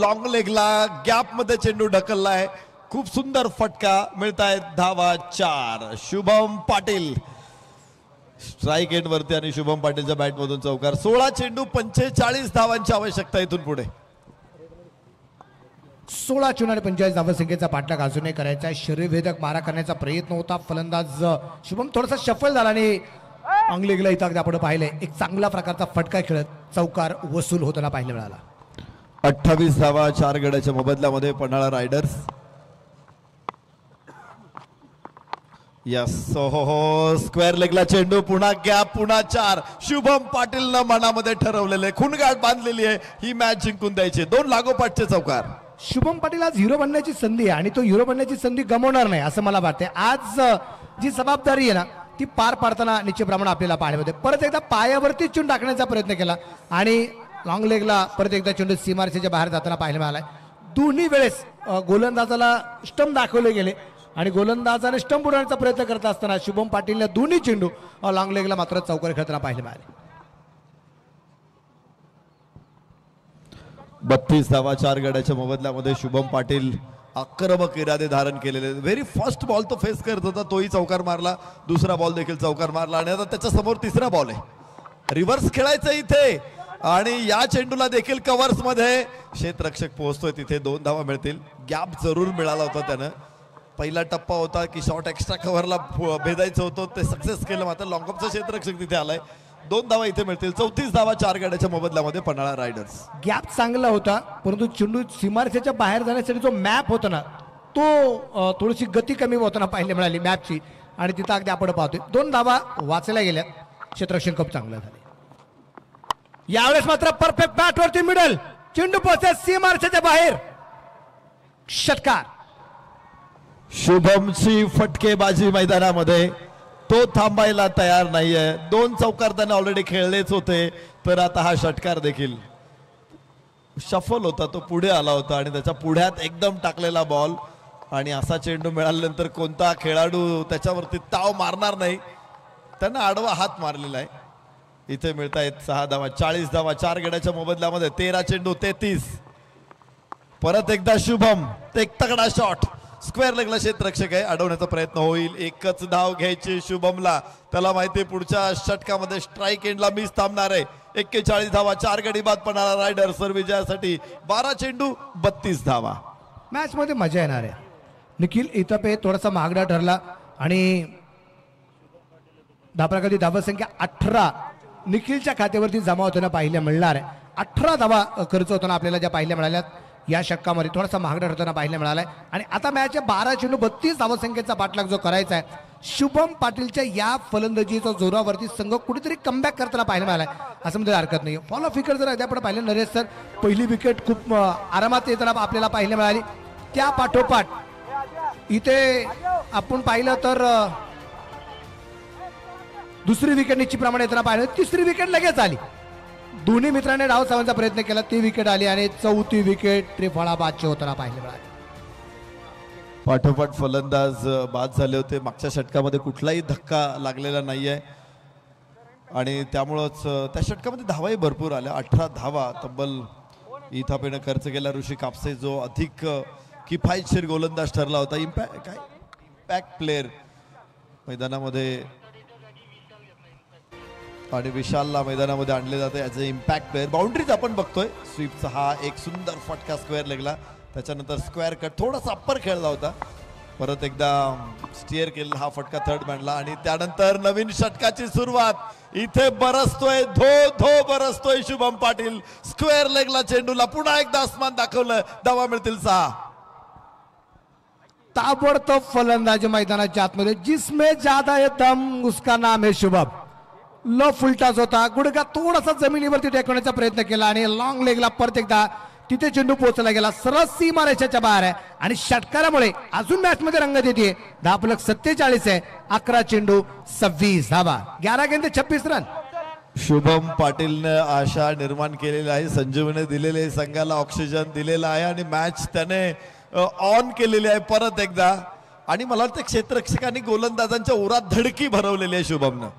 लॉंग लेगला गॅप मध्ये चेंडू ढकललाय. खूप सुंदर फटका मिळतायत. धावा 4. शुभम पाटील स्ट्राईक एंड वरती आणि शुभम पाटीलच्या बॅट मधून चौकार. 16 चेंडू 45 धावांची आवश्यकता इथून पुढे. 16 चेंडू आणि 45 धावसंख्येचा पाठलाग अजूनही करायचा आहे. शरीरभेदक मारा करण्याचा प्रयत्न होता. फलंदाज शुभम थोडासा शफल झाला आणि अंगलेगला इथं आपण पाहिलंय एक चांगला प्रकारचा फटका खेळत चौकार वसूल होताना पाहायला मिळाला. 28 धावा 4 गड्याच्या मोबदल्यामध्ये पन्हाळा रायडर्स. यस हो स्क्वेअर लेगला चेंडू. पुन्हा गॅप. पुन्हा 4. शुभम पाटीलनं मनामध्ये ठरवलेले खूणगाठ बांधलेली आहे ही मॅच जिंकून द्यायची. 2 लागोपाठचे चौकार. शुभम पाटील आज हिरो बनण्याची संधी आहे आणि तो हिरो बनण्याची संधी गमावणार नाही असं मला वाटतंय. आज जी जबाबदारी आहे ना ती पार पाडताना निश्चितप्रमाणे आपल्याला पाहायला मिळते. परत एकदा पायावरती चेंडू टाकण्याचा प्रयत्न केला आणि लॉंग लेगला परत एकदा चेंडू सीमारेषेच्या बाहेर जाताना पाहायला मिळालाय. दोन्ही वेळेस गोलंदाजाला स्टंप दाखवले गेले आणि गोलंदाजाने स्टंप उडवण्याचा प्रयत्न करत असताना शुभम पाटीलने दोन्ही चेंडू लॉंग लेगला मात्र चौकार खेळताना पाहायला मिळाले. 32 धावा 4 गड्याच्या मोबदल्यामध्ये शुभम पाटील आक्रमक इरादे धारण केलेले. व्हेरी फर्स्ट बॉल तो फेस करत होता, तोही चौकार मारला. दुसरा बॉल देखील चौकार मारला आणि आता त्याच्या समोर तिसरा बॉल आहे. रिव्हर्स खेळायचं इथे आणि या चेंडूला देखील कव्हर्स मध्ये क्षेत्ररक्षक पोहोचतोय. तिथे 2 धावा मिळतील. गॅप जरूर मिळाला होता त्यानं. पहिला टप्पा होता की शॉट एक्स्ट्रा कव्हरला भेदायचं होतं, ते सक्सेस केलं. मात्र लॉंगऑफचा क्षेत्ररक्षक तिथे आलाय. 2 धावा इथे मिळतील. 34 धावा 4 गड्याच्या मोबदल्यामध्ये पन्हाळा रायडर्स. गॅप चांगला होता परंतु चेंडू सीमारेषेच्या बाहेर जाण्यासाठी जो मॅप होता ना तो थोडीशी गती कमी होताना पाहायला मिळाली मॅपची आणि तिथं अगदी आपण पाहतोय 2 धावा वाचल्या गेल्या. क्षेत्ररक्षण खूप चांगलं झालं. यावेळेस मात्र परफेक्ट बॅटवरती मिडल चेंडू पोहोचते सीमारेषेच्या बाहेर. षटकार. शुभमची फटकेबाजी मैदानामध्ये, तो थांबायला तयार नाहीये. 2 चौकार त्याने ऑलरेडी खेळलेच होते, तर आता हा षटकार देखील शफल होता, तो पुढे आला होता आणि त्याच्या पुढ्यात एकदम टाकलेला बॉल. आणि असा चेंडू मिळाल्यानंतर कोणता खेळाडू त्याच्यावरती ताव मारणार नाही. त्यानं आडवा हात मारलेला आहे. इथे मिळत आहेत 6 धावा, 40 धावा 4 गड्याच्या मोबदल्यामध्ये. 13 चेंडू 33. परत एकदा शुभम, एक तगडा शॉट, स्क्वेअर लेगला क्षेत्ररक्षक आहे, अडवण्याचा प्रयत्न होईल. एकच धाव घ्यायची शुभमला, त्याला माहिती पुढच्या षटकामध्ये स्ट्राईक एंडला मिस थांबणार आहे. 41 धावा 4 गडी बाद पडणारा रायडर सर विजयासाठी. 12 चेंडू 32 धावा. मॅच मध्ये मजा येणार आहे. निखिल इथं थोडासा महागडा ठरला आणि धाबांची धावसंख्या 18 निखिलच्या खात्यावरती जमा होताना पाहायला मिळणार आहे. 18 धावा खर्च होताना आपल्याला ज्या पाहायला मिळाल्यात या षटकामध्ये थोडासा महागडा ठरताना पाहायला मिळालाय. आणि आता मॅचच्या 12 चेंडू 32 धावसंख्येचा पाठलाग जो करायचा आहे, शुभम पाटीलच्या या फलंदाजीच्या जोरावरती संघ कुठेतरी कमबॅक करताना पाहायला मिळालाय असं म्हणजे हरकत नाही. फॉलो फिकर जर अद्याप पाहिलं नरेश सर, पहिली विकेट खूप आरामात येताना आपल्याला पाहायला मिळाली. त्या पाठोपाठ इथे आपण पाहिलं तर दुसरी विकेट निश्चितप्रमाणे येताना पाहिलं. तिसरी विकेट लगेच आली. दोन्ही मित्रांनी डाव सावण्याचा प्रयत्न केला, ती विकेट आली आणि चौथी विकेट त्रिफळाबादची होताना पाहायला मिळाली. पाठोपाठ फलंदाज बाद झाले होते. मागच्या षटकामध्ये कुठलाही धक्का लागलेला नाहीये आणि त्यामुळंच त्या षटकामध्ये धावाही भरपूर आल्या. 18 धावा तब्बल इथापेनं खर्च केला. ऋषी कापसे जो अधिक किफायतशीर गोलंदाज ठरला होता. इम्पॅक्ट प्लेअर मैदानामध्ये, आणि विशालला मैदानामध्ये आणले जाते as a impact player. Boundaries आपण बघतोय. स्वीपचा हा एक सुंदर फटका स्क्वेअर लेगला, त्याच्यानंतर स्क्वेअर कट थोडासा अप्पर खेळला होता. परत एकदा स्टिअर केलेला हा फटका थर्ड मॅनला आणि त्यानंतर नवीन षटकाची सुरुवात. इथे बरसतोय, धो धो बरसतोय शुभम पाटील. स्क्वेअर लेगला चेंडूला पुन्हा एकदा आसमान दाखवलं. धावा मिळतील 6. ताबडतोब फलंदाजी मैदानाच्या आतमध्ये. जिसमें ज्यादा है दम उसका नाम है शुभम. लो फुलटाच होता, गुडघा थोडासा जमिनीवरती टेकवण्याचा प्रयत्न केला आणि लॉंग लेगला परत एकदा तिथे चेंडू पोहोचला गेला. सरळ सीमारेषेच्या बाहेर आहे आणि षटकारामुळे अजून मॅच मध्ये रंगत येते. धापलक 47 आहे. 11 चेंडू 26 धावा. 11 गेंद 26 रन. शुभम पाटीलने आशा निर्माण केलेली आहे. संजीवने दिलेले संघाला ऑक्सिजन दिलेला आहे आणि मॅच त्याने ऑन केलेली आहे परत एकदा. आणि मला वाटतं क्षेत्ररक्षकांनी गोलंदाजांच्या उरात धडकी भरवलेली आहे शुभमनं.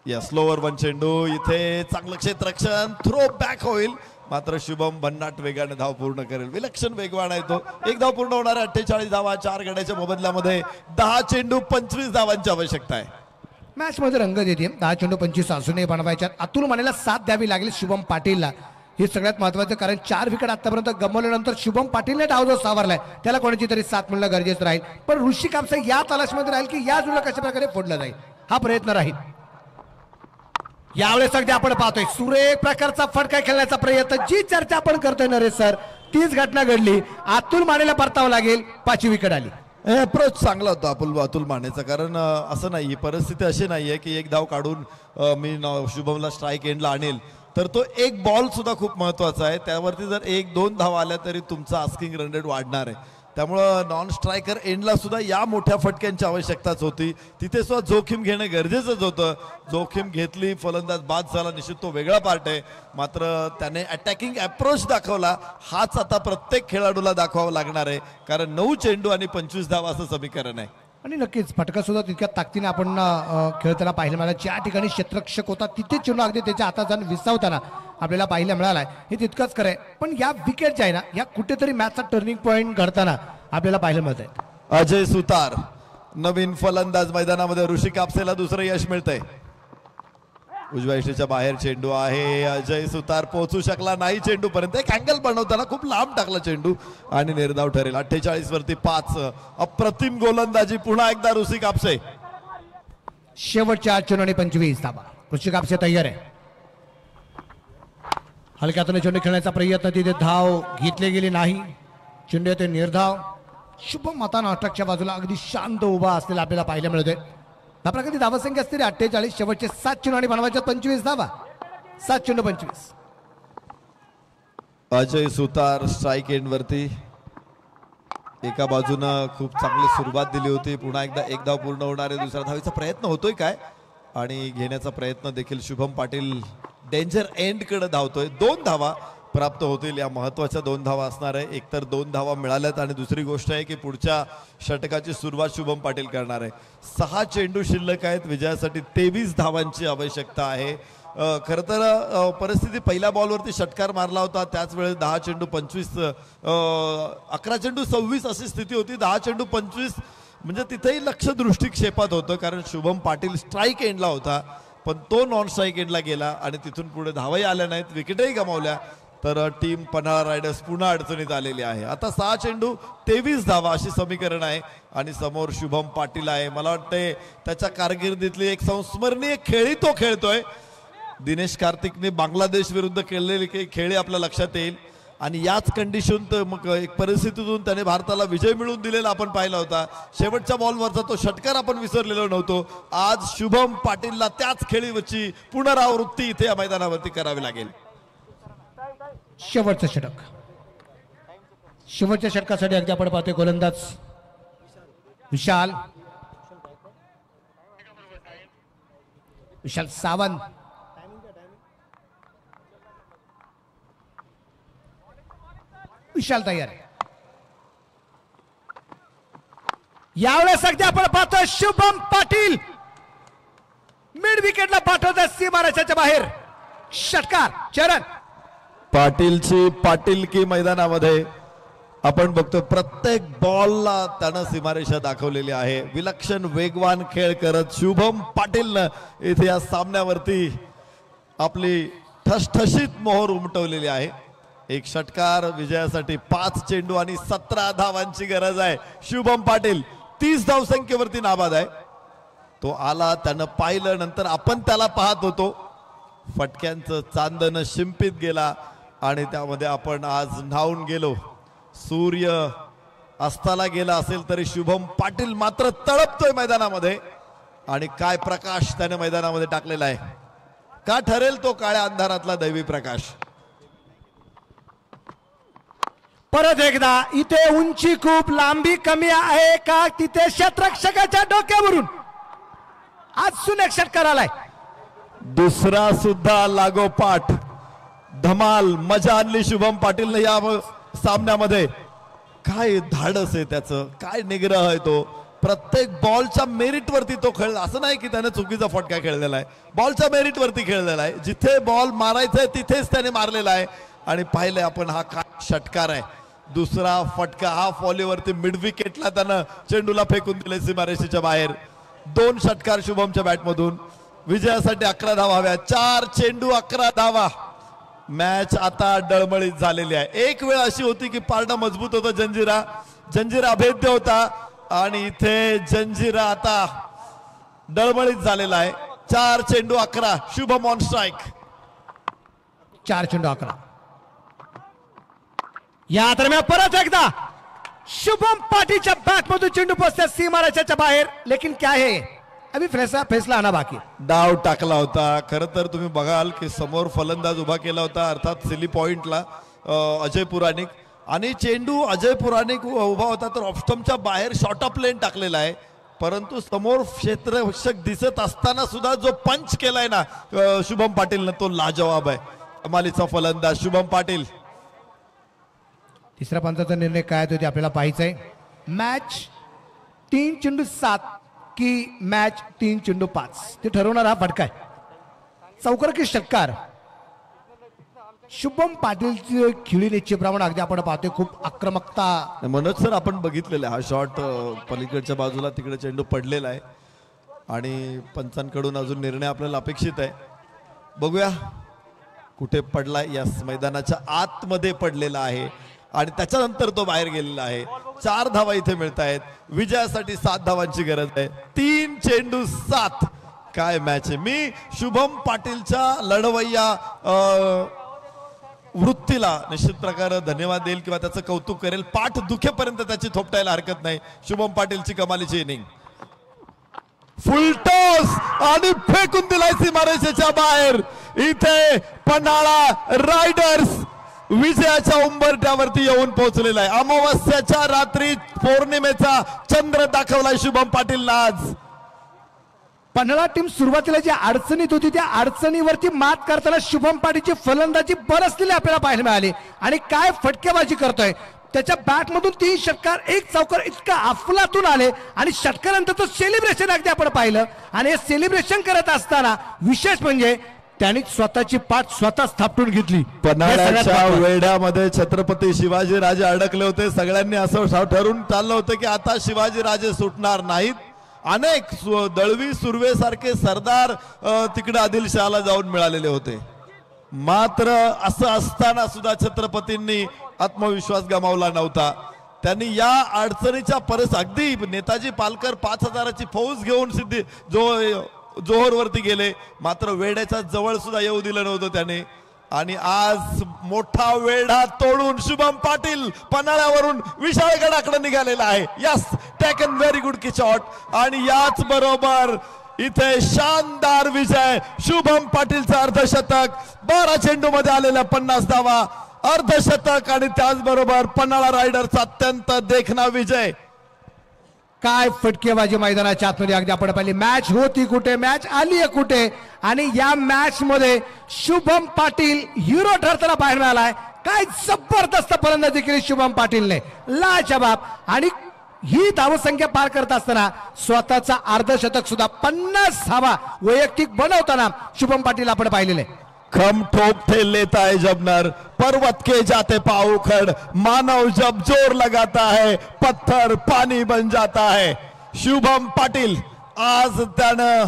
या स्लोवर 1 चेंडू, इथे चांगलं क्षेत्ररक्षण, थ्रो बॅक होईल, मात्र शुभम भन्नाट वेगाने धाव पूर्ण करेल. विलक्षण वेगवान आहे तो. 1 धाव पूर्ण होणार आहे. 48 धावा 4 गड्याच्या मोबदल्यामध्ये. 10 चेंडू 25 धावांची आवश्यकता आहे. मॅच मध्ये रंगत येते. 10 चेंडू 25 अजूनही बनवायच्यात. अतुल मानेला साथ द्यावी लागली शुभम पाटीलला. हे सगळ्यात महत्वाचं, कारण 4 विकेट आतापर्यंत गमावल्यानंतर शुभम पाटीलने डाव जो सावरलाय त्याला कोणाची तरी साथ मिळणं गरजेचं राहील. पण ऋषी कापसे या तलाशमध्ये राहील की या जुळला कशा प्रकारे फोडला जाईल हा प्रयत्न राहील. यावेळेस अगदी आपण पाहतोय सुरेख प्रकारचा फटका खेळण्याचा प्रयत्न. जी चर्चा आपण करतोय नरेश सर, तीच घटना घडली. अतुल मानेला परतावं लागेल. 5वी विकेट आली. अप्रोच चांगला होता अतुल मानेचा, कारण असं नाही, परिस्थिती अशी नाहीये की 1 धाव काढून मी शुभमला स्ट्राईक एंडला आणेल. तर तो एक बॉल सुद्धा खूप महत्वाचा आहे. त्यावरती जर 1-2 धावा आल्या तरी तुमचा आस्किंग रन रेट वाढणार आहे. त्यामुळं नॉन स्ट्रायकर एंडला सुद्धा या मोठ्या फटक्यांची आवश्यकताच होती. तिथे सुद्धा जोखीम घेणं गरजेचंच होतं. जोखीम घेतली, फलंदाज बाद झाला, निश्चित तो वेगळा पार्ट आहे. मात्र त्याने अटॅकिंग अप्रोच दाखवला. हाच आता प्रत्येक खेळाडूला दाखवावा लागणार आहे, कारण 9 चेंडू आणि 25 धावा असं समीकरण आहे. आणि नक्कीच फटका सुद्धा तितक्या ताकदीने आपण खेळताना पाहिलं मिळालं. ज्या ठिकाणी क्षेत्ररक्षक होता तिथे चेंडू अगदी त्याच्या हातात जाऊन विसावताना आपल्याला पाहायला मिळालाय. हे तितकंच खरं आहे. पण या विकेट ज्या आहे ना, या कुठेतरी मॅचचा टर्निंग पॉईंट घडताना आपल्याला पाहायला मिळत आहे. अजय सुतार नवीन फलंदाज मैदानामध्ये. ऋषी कापसेला दुसरं यश मिळतंय. उजव्या यष्टीच्या बाहेर चेंडू आहे. अजय सुतार पोहोचू शकला नाही चेंडू पर्यंत. एक अँगल बनवताना खूप लांब टाकला चेंडू आणि निर्धाव ठरेल. 48 वरती 5. अप्रतिम गोलंदाजी पुन्हा एकदा ऋषी कापसे. शेवटच्या 8 चेंडू आणि 25 धावा. ऋषी कापसे तयार आहे. हलक्यातून चेंडू खेळण्याचा प्रयत्न, तिथे धाव घेतली गेली नाही. चेंडू येते निर्धाव. शुभम आता नाटकच्या बाजूला अगदी शांत उभा असलेला आपल्याला पाहायला मिळतोय. आपल्या कधी धावसंख्या असते 48, शेवटचे 7 चेंडू आणि बनवायच्या 25 धावा. 7 चेंडू 25. अजय सुतार स्ट्राईक एंड वरती. एका बाजूनं खूप चांगली सुरुवात दिली होती. पुन्हा एकदा एक धाव पूर्ण होणार आहे. दुसऱ्या धावीचा प्रयत्न होतोय काय आणि घेण्याचा प्रयत्न देखील शुभम पाटील डेंजर एंड कडे धावतोय. 2 धावा प्राप्त होतील. या महत्वाच्या 2 धावा असणार आहे. एकतर 2 धावा मिळाल्यात आणि दुसरी गोष्ट आहे की पुढच्या षटकाची सुरुवात शुभम पाटील करणार आहे. 6 चेंडू शिल्लक आहेत. विजयासाठी 23 धावांची आवश्यकता आहे. खरं तर परिस्थिती पहिल्या बॉलवरती षटकार मारला होता त्याच वेळेस 10 चेंडू 25 11 चेंडू 26 अशी स्थिती होती. 10 चेंडू 25 म्हणजे तिथेही लक्ष दृष्टिक्षेपात होतं कारण शुभम पाटील स्ट्राईक एंडला होता पण तो नॉन स्ट्राईक एंडला गेला आणि तिथून पुढे धावाही आल्या नाहीत, विकेटही गमावल्या. तर टीम पन्हाळा रायडर्स पुन्हा अडचणीत आलेली आहे. आता 6 चेंडू 23 धावा अशी समीकरण आहे आणि समोर शुभम पाटील आहे. मला वाटतंय त्याच्या कारकिर्दीतली एक संस्मरणीय खेळी तो खेळतोय. दिनेश कार्तिकने बांगलादेश विरुद्ध खेळलेली काही खेळी आपल्या लक्षात येईल आणि याच कंडिशन मग एक परिस्थितीतून त्याने भारताला विजय मिळवून दिलेला आपण पाहिला होता. शेवटच्या बॉलवरचा तो षटकार आपण विसरलेलो नव्हतो. आज शुभम पाटीलला त्याच खेळीवरची पुनरावृत्ती इथे या मैदानावरती करावी लागेल. शेवटचं षटक. शेवटच्या षटकासाठी अगदी आपण पाहतोय गोलंदाज विशाल सावंत. विशाल तयार आहे. यावेळेस अगदी आपण पाहतोय शुभम पाटील मिड विकेटला पाठवतात सीमारेषेच्या बाहेर. षटकार. चरण पाटीलची पाटीलकी मैदानामध्ये आपण बघतो. प्रत्येक बॉलला त्यानं सीमारेषा दाखवलेली आहे. विलक्षण वेगवान खेळ करत शुभम पाटीलनं इथे या सामन्यावरती आपली ठसठशीत मोहर उमटवलेली आहे. एक षटकार विजयासाठी 5 चेंडू आणि 17 धावांची गरज आहे. शुभम पाटील 30 धावसंख्येवरती नाबाद आहे. तो आला, त्यानं पाहिलं, नंतर आपण त्याला पाहत होतो. फटक्यांचं चांदणं शिंपीत गेला आणि त्यामध्ये आपण आज न्हावून गेलो. सूर्य अस्ताला गेला असेल तरी शुभम पाटील मात्र तळपतोय मैदानामध्ये आणि काय प्रकाश त्याने मैदानामध्ये टाकलेला आहे. का ठरेल तो काळ्या अंधारातला दैवी प्रकाश. परत एकदा इथे उंची खूप, लांबी कमी आहे का तिथे क्षेत्ररक्षकाच्या डोक्यावरून अजून एक षटकार आलाय. दुसरा सुद्धा लागोपाठ. धमाल मजा आणली शुभम पाटीलने या सामन्यामध्ये. काय धाडस आहे त्याचं, काय निग्रह आहे तो. प्रत्येक बॉलच्या मेरिट वरती तो खेळला. असं नाही की त्याने चुकीचा फटका खेळलेला आहे. बॉलच्या मेरिट वरती खेळलेला आहे. जिथे बॉल मारायचा आहे तिथेच त्याने मारलेला आहे आणि पाहिलंय आपण हा काय षटकार आहे. दुसरा फटका हाफ व्हॉलीवरती मिड विकेटला त्यानं चेंडूला फेकून दिले सीमारेषेच्या बाहेर. 2 षटकार शुभमच्या बॅटमधून. विजयासाठी 11 धावा हव्या. 4 चेंडू 11 धावा. मॅच आता डळमळीत झालेली आहे. एक वेळ अशी होती की पारडा मजबूत होता. जंजिरा अभेद्य होता आणि इथे जंजिरा आता डळमळीत झालेला आहे. 4 चेंडू 11. Shubham on strike. 4 चेंडू 11. या दरम्यान परत एकदा शुभम पाटीलच्या बॅटमधून चेंडू पोहोचतात सीमारेषेच्या बाहेर. लेकिन क्या है अभी फैसला आना बाकी. डाव टाकला होता. खरं तर तुम्ही बघाल की समोर फलंदाज उभा केला होता अर्थात सिली पॉइंटला अजय पुराणिक आणि चेंडू अजय पुराणिक उभा होता तर ऑफस्टमच्या बाहेर शॉर्ट ऑफ लेन टाकलेला आहे. परंतु समोर क्षेत्ररक्षक दिसत असताना सुद्धा जो पंच केलाय ना शुभम पाटीलनं तो लाजवाब आहे. कमालीचा फलंदाज शुभम पाटील. तिसऱ्या पंचाचा निर्णय काय तो ते आपल्याला पाहायचंय. मॅच 3 चेंडू 7 की मॅच 3 चेंडू 5 ते ठरवणार हा फटका आहे. चौकारकी षटकार. शुभम पाटीलची खिळी निश्चितप्रमाणे अगदी आपण पाहतोय खूप आक्रमकता. मनोज सर आपण बघितलेला हा शॉट पलीकडच्या बाजूला तिकडे चेंडू पडलेला आहे आणि पंचांकडून अजून निर्णय आपल्याला अपेक्षित आहे. बघूया कुठे पडलाय. या मैदानाच्या आतमध्ये पडलेला आहे आणि त्याच्यानंतर तो बाहेर गेलेला आहे. 4 धावा इथे मिळत आहेत. विजयासाठी 7 धावांची गरज आहे. 3 चेंडू 7. काय मॅच आहे. मी शुभम पाटीलच्या लढवय्या वृत्तीला निश्चित प्रकारे धन्यवाद देईल किंवा त्याचं कौतुक करेल. पाठ दुखेपर्यंत त्याची थोपटायला हरकत नाही. शुभम पाटीलची कमालीची इनिंग. फुलटॉस आणि फेकून दिलाय सीमारेषेच्या बाहेर. इथे पन्हाळा रायडर्स विजयाच्या उंबरठ्यावरती येऊन पोहोचलेला आहे. अमावस्याच्या रात्री पौर्णिमेचा चंद्र दाखवलाय शुभम पाटील आज. पन्हाळा टीम सुरुवातीला जी अडचणीत होती त्या अडचणीवरती मात करताना शुभम पाटीलची फलंदाजी बरसलेली आपल्याला पाहायला मिळाली. आणि काय फटकेबाजी करतोय. त्याच्या बॅटमधून 3 षटकार 1 चौकार इतका अफलातून आले आणि षटकानंतरचं सेलिब्रेशन अगदी आपण पाहिलं. आणि हे सेलिब्रेशन करत असताना विशेष म्हणजे त्यांनी स्वतःची पाठ स्वतः थापटून घेतली. पन्हाळ्याच्या वेढ्यामध्ये छत्रपती शिवाजी राजे अडकले होते. सगळ्यांनी असं ठरून चाललं होतं की आता शिवाजी राजे सुटणार नाहीत. अनेक दळवी सुर्वे सारखे सरदार तिकडे आदिलशहाला जाऊन मिळालेले होते. मात्र असं असताना सुद्धा छत्रपतींनी आत्मविश्वास गमावला नव्हता. त्यांनी या अडचणीच्या अगदी नेताजी पालकर 5000ची फौज घेऊन जोहरवरती गेले. मात्र वेड्याच्या जवळ सुद्धा येऊ दिलं नव्हतं त्याने. आणि आज मोठा वेढा तोडून शुभम पाटील पन्हाळ्यावरून विशाळगडाकडे निघालेला आहे. यस, टेकन व्हेरी गुड की शॉट. आणि याच बरोबर इथे शानदार विजय. शुभम पाटीलचा अर्धशतक, 12 चेंडूमध्ये आलेला 50 धावा, अर्धशतक आणि त्याचबरोबर पन्हाळा रायडरचा अत्यंत देखणा विजय. काय फटकेबाजी मैदानाच्या आतमध्ये अगदी आपण पाहिली. मॅच होती कुठे, मॅच आली आहे कुठे. आणि या मॅच मध्ये शुभम पाटील हिरो ठरताना बाहेर मिळालाय. काय जबरदस्त फलंदाजी केली शुभम पाटीलने, लाजवाब. आणि ही धावसंख्या पार करत असताना स्वतःचा अर्धशतक सुद्धा 50 धावा वैयक्तिक बनवताना शुभम पाटील आपण पाहिलेले. खम ठोक थे लेता है जब नर, पर्वत के जाते पाँव उखड़, मानव जब जोर लगाता है पत्थर पानी बन जाता है. शुभम पाटील आज त्यानं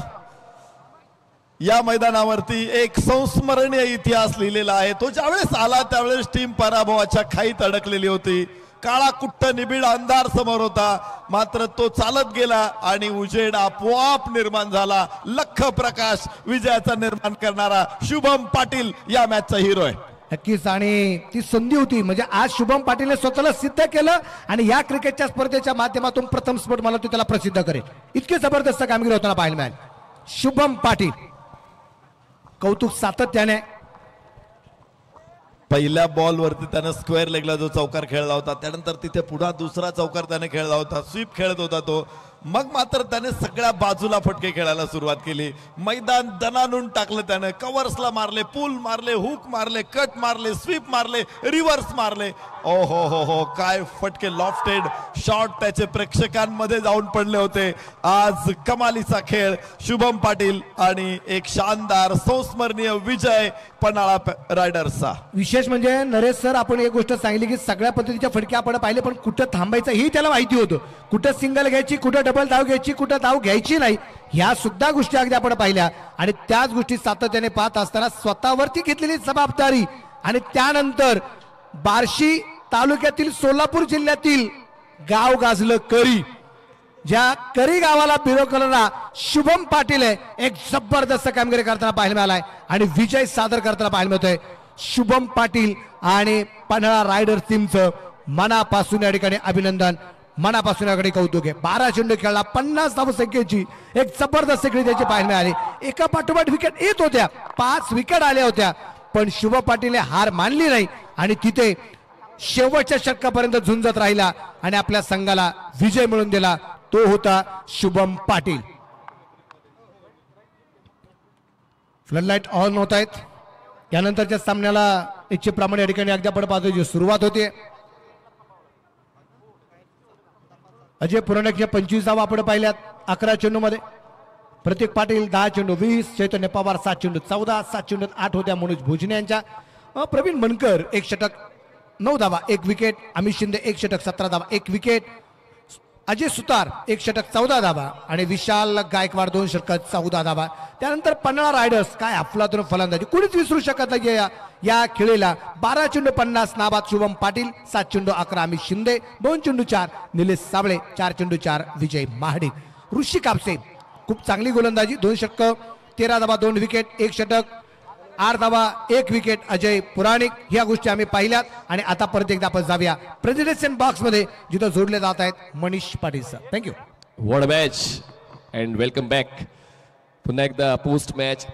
या मैदानावरती एक संस्मरणीय इतिहास लिहिलेला आहे. तो ज्यावेळेस आला त्यावेळेस टीम पराभवाच्या खाईत अडकलेली होती. काळा कुट्ट निबिड अंधार समोर होता. मात्र तो चालत गेला आणि उजेड आपोआप निर्माण झाला. लख प्रकाश विजयाचा निर्माण करणारा शुभम पाटील या मॅचचा हिरो आहे. नक्कीच. आणि ती संधी होती म्हणजे आज शुभम पाटीलने स्वतःला सिद्ध केलं. आणि या क्रिकेटच्या स्पर्धेच्या माध्यमातून प्रथम स्फोट मला तो त्याला प्रसिद्ध करेल. इतके जबरदस्त कामगिरी होताना पाहायला मिळाली. शुभम पाटील कौतुक सातत्याने. पहिल्या बॉलवरती त्यानं स्क्वेअर लेगला जो चौकार खेळला होता, त्यानंतर तिथे पुन्हा दुसरा चौकार त्याने खेळला होता, स्वीप खेळत होता तो. मग मात्र त्याने सगळ्या बाजूला फटके खेळायला सुरुवात केली. मैदान दणानून टाकलं त्यानं. कव्हर्सला मारले, पूल मारले, हुक मारले, कट मारले, स्वीप मारले, रिव्हर्स मारले. ओ हो काय फटके. लॉफ्टेड शॉट त्याचे प्रेक्षकांमध्ये जाऊन पडले होते. आज कमालीचा खेळ शुभम पाटील आणि एक शानदार संस्मरणीय विजय पन्हाळा रायडर्सचा. विशेष म्हणजे नरेश सर आपण एक गोष्ट सांगितली की सगळ्या पद्धतीच्या फटके आपण पाहिले, पण कुठं थांबायचं ही त्याला माहिती होतं. कुठं सिंगल घ्यायची, कुठं डबल धाव घ्यायची, कुठं धाव घ्यायची नाही, ह्या सुद्धा गोष्टी अगदी आपण पाहिल्या. आणि त्याच गोष्टी सातत्याने पाहत असताना स्वतःवरती घेतलेली जबाबदारी. आणि त्यानंतर बार्शी तालुक्यातील सोलापूर जिल्ह्यातील गाव गाजलं करी. ज्या करी गावाला बिरोकलना शुभम पाटील आहे एक जबरदस्त कामगिरी करताना पाहायला मिळालाय आणि विजय सादर करताना पाहायला मिळतोय. शुभम पाटील आणि पन्हाळा रायडर्स टीमचं मनापासून या ठिकाणी अभिनंदन, मनापासून याकडे कौतुक आहे. 12 चेंडू खेळला, 50 धावसंख्येची एक जबरदस्त क्रीडा त्याची पाहायला मिळाली. एका पाठोपाठ विकेट येत होत्या, 5 विकेट आल्या होत्या, पण शुभम पाटीलने हार मानली नाही आणि तिथे शेवटच्या षटकापर्यंत झुंजत राहिला आणि आपल्या संघाला विजय मिळवून दिला. तो होता शुभम पाटील. फ्लडलाईट ऑन होत आहेत. यानंतरच्या सामन्याला इच्छेप्रमाणे या ठिकाणी अगदी आपण पाहतो जी सुरुवात होते. अजय पुराणकच्या 25 धावा आपण पाहिल्यात 11 चेंडू मध्ये. प्रतीक पाटील 10 चेंडू 20, चैतन्य पवार 7 चेंडू 14, 7 चेंडूत 8 होत्या मनोज भोजने यांच्या. प्रवीण मनकर 1 षटक 9 धावा 1 विकेट. अमित शिंदे 1 षटक 17 धावा 1 विकेट. अजय सुतार 1 षटक 14 धावा आणि विशाल गायकवाड 2 षटक 14 धावा. त्यानंतर पन्हाळा रायडर्स काय अफलातून फलंदाजी कुणीच विसरू शकत नाही या खेळीला. 12 चेंडू 50 नाबाद शुभम पाटील, 7 चेंडू 11 अमित शिंदे, 2 चेंडू 4 निलेश साबळे, 4 चेंडू 4 विजय महाडिक. ऋषी कापसे खूप चांगली गोलंदाजी 2 षटक 13 धावा 2 विकेट 1 षटक. 8 धावा 1 विकेट अजय पुराणिक. ह्या गोष्टी आम्ही पाहिल्यात आणि आता परत एकदा आपण जाऊया प्रेझिडेन्शन बॉक्स मध्ये जिथं जोडले जात आहेत Manish Patil sir. Thank you. What a match and welcome back. पुन्हा एकदा पोस्ट मॅच